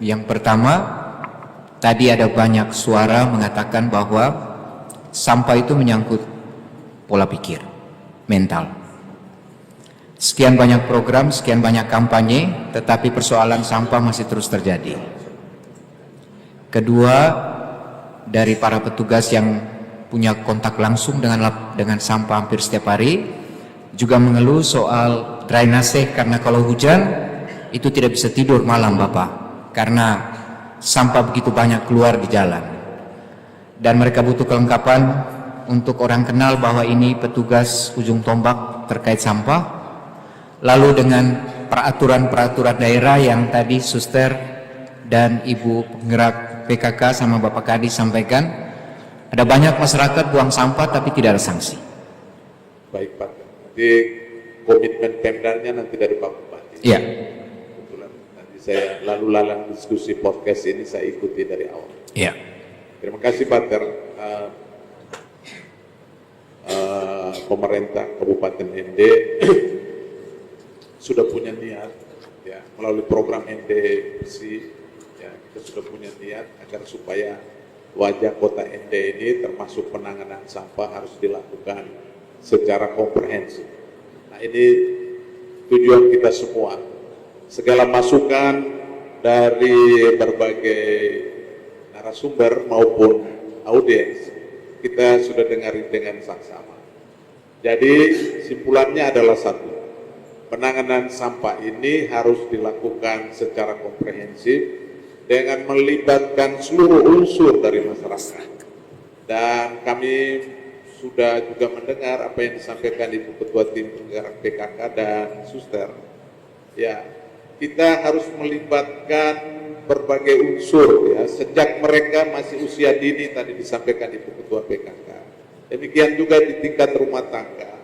Yang pertama, tadi ada banyak suara mengatakan bahwa sampah itu menyangkut pola pikir, mental. Sekian banyak program, sekian banyak kampanye, tetapi persoalan sampah masih terus terjadi. Kedua, dari para petugas yang punya kontak langsung dengan sampah hampir setiap hari, juga mengeluh soal drainase, karena kalau hujan itu tidak bisa tidur malam Bapak, karena sampah begitu banyak keluar di jalan. Dan mereka butuh kelengkapan untuk orang kenal bahwa ini petugas ujung tombak terkait sampah. Lalu dengan peraturan-peraturan daerah yang tadi Suster dan Ibu penggerak PKK sama Bapak Kadis sampaikan, ada banyak masyarakat buang sampah tapi tidak ada sanksi. Baik Pak, nanti komitmen Pemdanya nanti dari Pak Bupati. Iya. Kebetulan nanti saya lalu-lalang diskusi podcast ini saya ikuti dari awal. Iya. Terima kasih Pak Ter. Pemerintah Kabupaten ND sudah punya niat, ya, melalui program ND bersih, ya, kita sudah punya niat agar supaya wajah kota ND ini termasuk penanganan sampah harus dilakukan secara komprehensif. Nah, ini tujuan kita semua. Segala masukan dari berbagai narasumber maupun audiens kita sudah dengarin dengan saksama. Jadi simpulannya adalah satu, penanganan sampah ini harus dilakukan secara komprehensif dengan melibatkan seluruh unsur dari masyarakat. Dan kami sudah juga mendengar apa yang disampaikan Ibu Ketua Tim Penggerak PKK dan Suster. Ya, kita harus melibatkan berbagai unsur ya, sejak mereka masih usia dini tadi disampaikan Ibu Ketua PKK. Demikian juga di tingkat rumah tangga.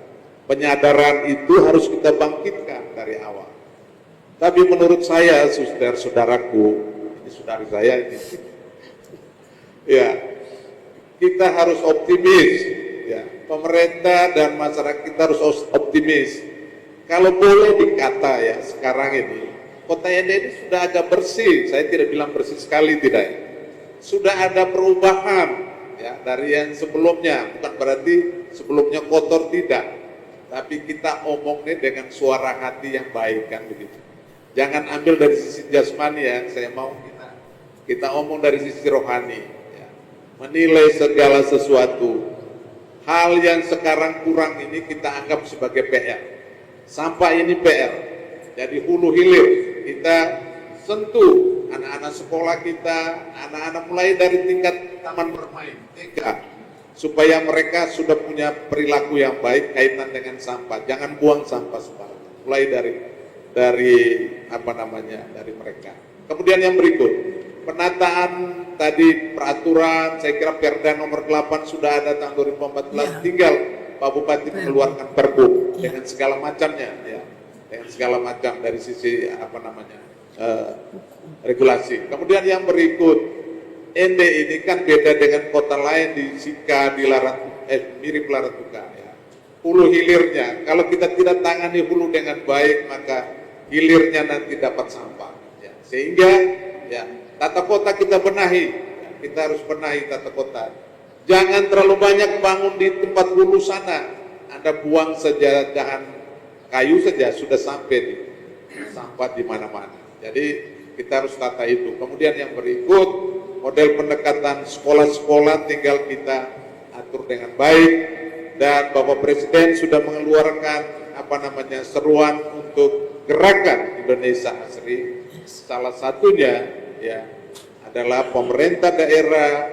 Penyadaran itu harus kita bangkitkan dari awal. Tapi menurut saya, Suster, saudaraku, ini saudari saya ini, ya, kita harus optimis, ya. Pemerintah dan masyarakat kita harus optimis. Kalau boleh dikata ya, sekarang ini Kota Ende ini sudah agak bersih. Saya tidak bilang bersih sekali, tidak. Sudah ada perubahan ya dari yang sebelumnya. Bukan berarti sebelumnya kotor, tidak. Tapi kita omongnya dengan suara hati yang baik, kan begitu. Jangan ambil dari sisi jasmani ya. Saya mau kita omong dari sisi rohani. Ya. Menilai segala sesuatu. Hal yang sekarang kurang ini kita anggap sebagai PR. Sampah ini PR. Jadi hulu hilir kita sentuh anak-anak sekolah kita, anak-anak mulai dari tingkat taman bermain, TK, supaya mereka sudah punya perilaku yang baik kaitan dengan sampah. Jangan buang sampah sembarangan. Mulai dari mereka. Kemudian yang berikut, penataan tadi peraturan, saya kira Perda nomor 8 sudah ada tahun 2014, tinggal Pak Bupati mengeluarkan Perbu dengan segala macamnya, ya, dengan segala macam dari sisi regulasi. Kemudian yang berikut, Ende ini kan beda dengan kota lain di Sika, di mirip Laratuka, ya. Hulu hilirnya, kalau kita tidak tangani hulu dengan baik, maka hilirnya nanti dapat sampah, ya. Sehingga ya tata kota kita benahi, ya. Kita harus benahi tata kota. Jangan terlalu banyak bangun di tempat hulu sana. Anda buang saja dahan kayu saja sudah sampai di sampah di mana-mana. Jadi kita harus tata itu. Kemudian yang berikut, model pendekatan sekolah-sekolah tinggal kita atur dengan baik. Dan Bapak Presiden sudah mengeluarkan seruan untuk gerakan Indonesia Asri. Salah satunya ya adalah pemerintah daerah,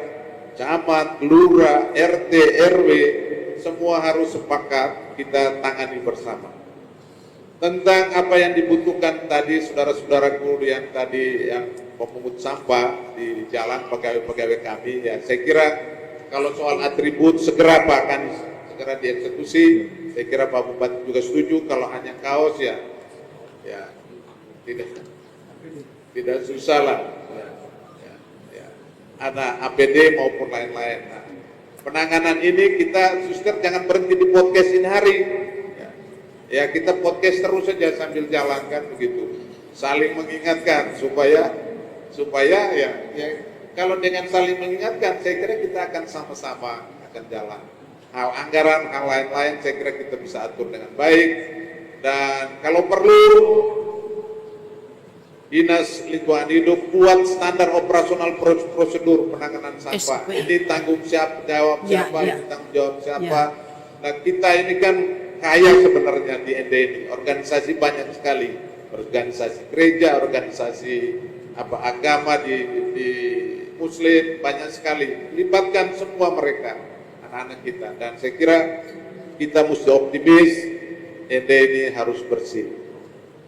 camat, lurah, RT, RW, semua harus sepakat kita tangani bersama. Tentang apa yang dibutuhkan tadi saudara-saudaraku yang tadi yang pemungut sampah di jalan pegawai-pegawai kami, ya saya kira kalau soal atribut segera Pak akan segera dieksekusi. Saya kira Pak Bupati juga setuju. Kalau hanya kaos ya tidak susah lah. Ada APD maupun lain-lain. Nah, penanganan ini kita, Suster, jangan berhenti di podcast ini hari. Ya kita podcast terus saja sambil jalan, kan begitu. Saling mengingatkan supaya ya kalau dengan saling mengingatkan, saya kira kita akan sama-sama akan jalan. Hal anggaran, hal lain-lain, saya kira kita bisa atur dengan baik. Dan kalau perlu, Dinas Lingkungan Hidup buat standar operasional prosedur penanganan sampah. Ini tanggung jawab siapa, ini tanggung jawab siapa. Nah kita ini kan kaya sebenarnya di Ende ini. Organisasi banyak sekali, organisasi gereja, organisasi agama di Muslim banyak sekali. Libatkan semua mereka, anak-anak kita. Dan saya kira kita mesti optimis. Ende ini harus bersih.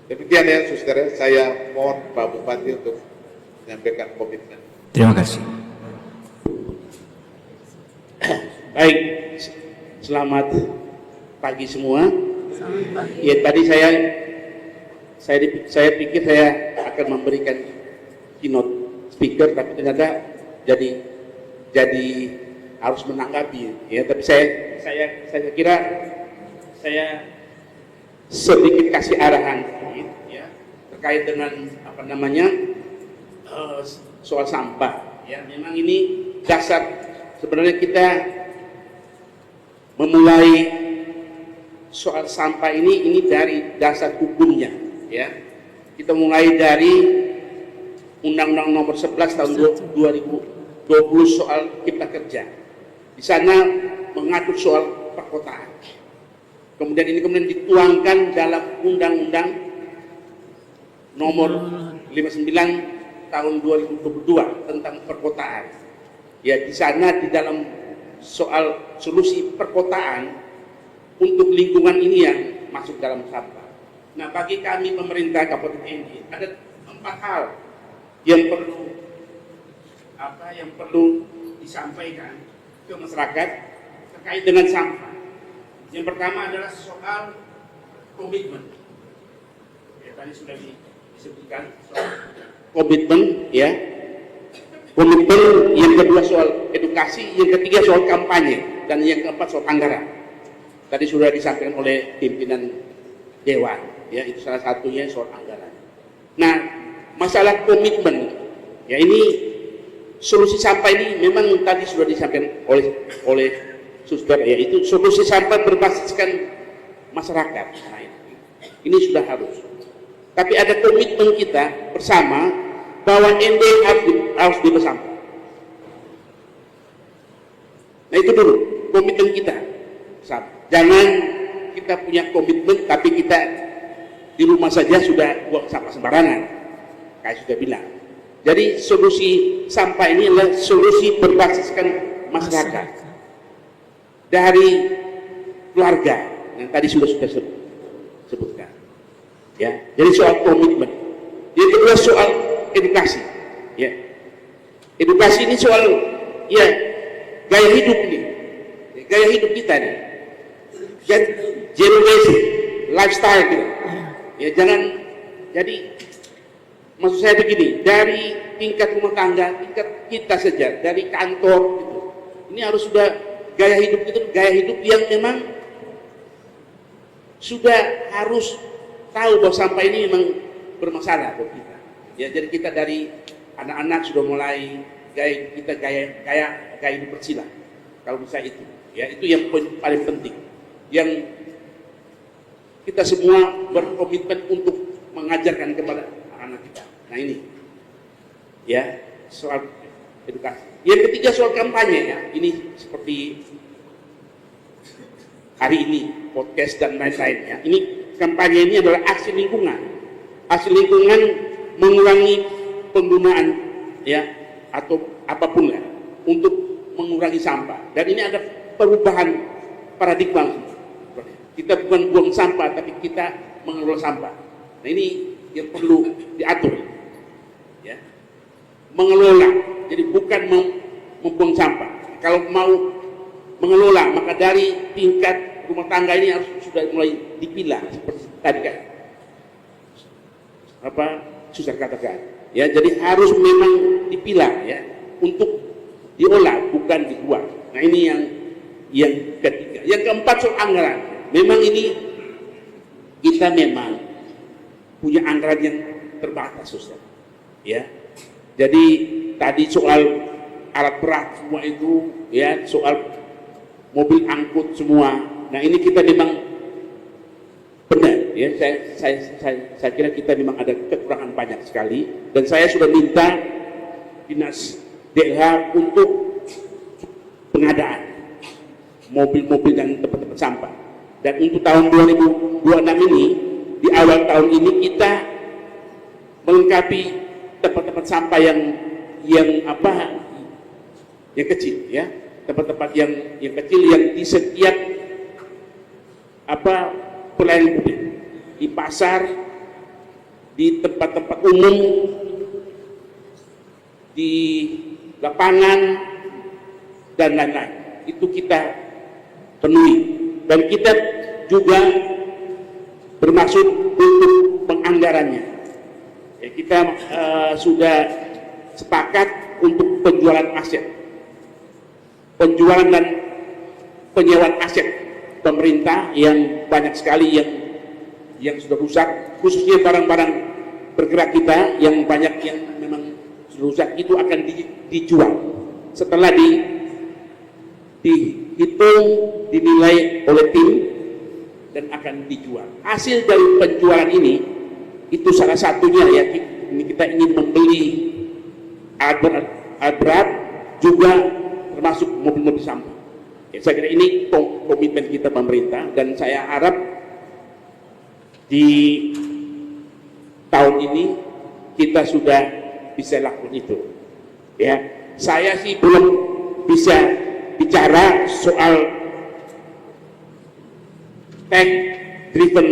Demikian ya, Suster, saya mohon Pak Bupati untuk menyampaikan komitmen. Terima kasih. Baik, selamat pagi semua. Ya tadi saya pikir saya akan memberikan keynote speaker, tapi ternyata jadi harus menanggapi. Ya, tapi saya kira saya sedikit kasih arahan ya terkait dengan soal sampah. Ya, memang ini dasar sebenarnya kita memulai soal sampah ini dari dasar hukumnya. Ya, kita mulai dari Undang-Undang Nomor 11 Tahun 2020 soal Cipta Kerja. Di sana mengatur soal perkotaan. Kemudian ini dituangkan dalam Undang-Undang Nomor 59 tahun 2022 tentang perkotaan. Ya, di sana di dalam soal solusi perkotaan untuk lingkungan ini yang masuk dalam sampah. Nah, bagi kami pemerintah Kabupaten ND ada 4 hal yang perlu disampaikan ke masyarakat terkait dengan sampah. Yang pertama adalah soal komitmen. Ya, tadi sudah disebutkan soal komitmen, ya. Komitmen, yang kedua soal edukasi, yang ketiga soal kampanye, dan yang keempat soal anggaran. Tadi sudah disampaikan oleh pimpinan Dewan, ya, itu salah satunya soal anggaran. Nah, masalah komitmen, ya, ini solusi sampah ini memang tadi sudah disampaikan oleh Suster, ya, itu solusi sampah berbasiskan masyarakat. Nah, ini sudah harus. Tapi ada komitmen kita bersama bahwa ND harus bebas sampah. Nah, itu dulu komitmen kita. Jangan kita punya komitmen tapi kita di rumah saja sudah buang sampah sembarangan, kayak sudah bilang. Jadi solusi sampah ini adalah solusi berbasiskan masyarakat dari keluarga yang tadi sudah sebutkan. Ya, jadi soal komitmen. Yang kedua soal edukasi. Ya, edukasi ini soal, ya, gaya hidup ini, gaya hidup kita nih. Zero waste lifestyle gitu. Ya, jangan, jadi maksud saya begini, dari tingkat rumah tangga, tingkat kita saja, dari kantor gitu. Ini harus sudah gaya hidup itu, gaya hidup yang memang sudah harus tahu bahwa sampah ini memang bermasalah buat kita. Ya, jadi kita dari anak-anak sudah mulai gaya hidup bersila. Kalau bisa itu, ya, itu yang paling penting. Yang kita semua berkomitmen untuk mengajarkan kepada anak kita. Nah, ini, ya, soal edukasi. Yang ketiga soal kampanye, ya. Ini seperti hari ini podcast dan lain-lainnya. Ini kampanye ini adalah aksi lingkungan. Aksi lingkungan mengurangi penggunaan, ya, atau apapun, ya, untuk mengurangi sampah. Dan ini ada perubahan paradigma. Kita bukan buang sampah, tapi kita mengelola sampah. Nah, ini yang perlu diatur, ya. Mengelola, jadi bukan membuang sampah. Kalau mau mengelola, maka dari tingkat rumah tangga ini harus sudah mulai dipilah seperti tadi kan Suster katakan, ya. Jadi harus memang dipilah, ya, untuk diolah, bukan dibuang. Nah, ini yang ketiga. Yang keempat soal anggaran. Memang ini kita memang punya anggaran yang terbatas, Suster, ya. Jadi tadi soal alat berat semua itu, ya, soal mobil angkut semua. Nah, ini kita memang benar, ya. Saya kira kita memang ada kekurangan banyak sekali, dan saya sudah minta dinas DLH untuk pengadaan mobil-mobil dan tempat-tempat sampah. Dan untuk tahun 2026 ini, di awal tahun ini kita melengkapi tempat-tempat sampah yang kecil, ya, tempat-tempat yang kecil yang di setiap pelayanan publik, di pasar, di tempat-tempat umum, di lapangan, dan lain-lain. Itu kita penuhi. Dan kita juga bermaksud untuk penganggarannya. Ya, kita sudah sepakat untuk penjualan aset, penjualan dan penyewaan aset pemerintah yang banyak sekali yang sudah rusak, khususnya barang-barang bergerak kita yang banyak yang memang sudah rusak, itu akan dijual setelah dihitung, dinilai oleh tim, dan akan dijual. Hasil dari penjualan ini itu salah satunya, ya, ini kita ingin membeli alat berat juga termasuk mobil-mobil sampah. Ya, saya kira ini komitmen kita pemerintah, dan saya harap di tahun ini kita sudah bisa lakukan itu. Ya, saya sih belum bisa bicara soal tech driven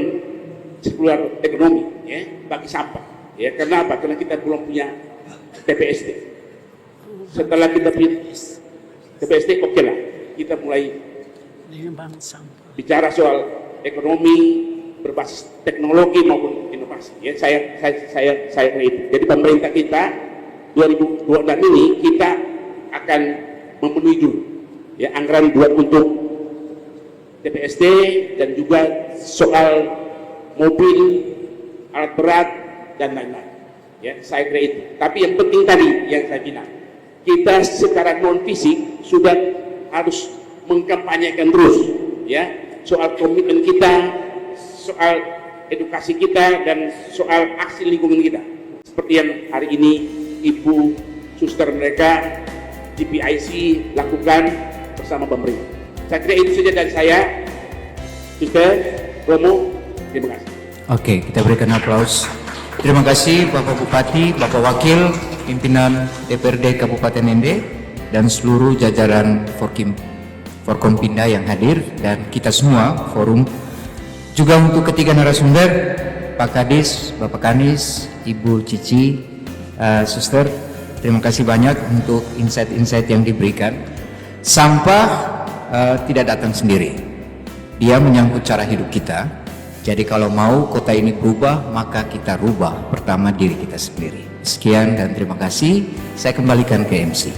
circular economy ya bagi sampah. Ya, karena apa? Karena kita belum punya TPST. Setelah kita punya TPST, oke lah, kita mulai bicara soal ekonomi berbasis teknologi maupun inovasi. Ya, saya itu. Jadi pemerintah kita 2026 ini kita akan memenuhi dulu ya anggaran buat untuk TPST dan juga soal mobil, alat berat dan lain-lain. Ya, saya kira itu. Tapi yang penting tadi yang saya bilang, kita secara non fisik sudah harus mengkampanyekan terus ya soal komitmen kita, soal edukasi kita dan soal aksi lingkungan kita. Seperti yang hari ini Ibu suster mereka GPIC lakukan bersama pemerintah. Saya kira itu saja dari saya. Suster, Romo, terima kasih. Oke, kita berikan aplaus. Terima kasih Bapak Bupati, Bapak Wakil, pimpinan DPRD Kabupaten Nende, dan seluruh jajaran Forkompinda yang hadir, dan kita semua forum. Juga untuk ketiga narasumber, Pak Kadis, Bapak Kanis, Ibu Cici, Suster, terima kasih banyak untuk insight-insight yang diberikan. Sampah tidak datang sendiri, dia menyangkut cara hidup kita. Jadi kalau mau kota ini berubah, maka kita rubah pertama diri kita sendiri. Sekian dan terima kasih. Saya kembalikan ke MC.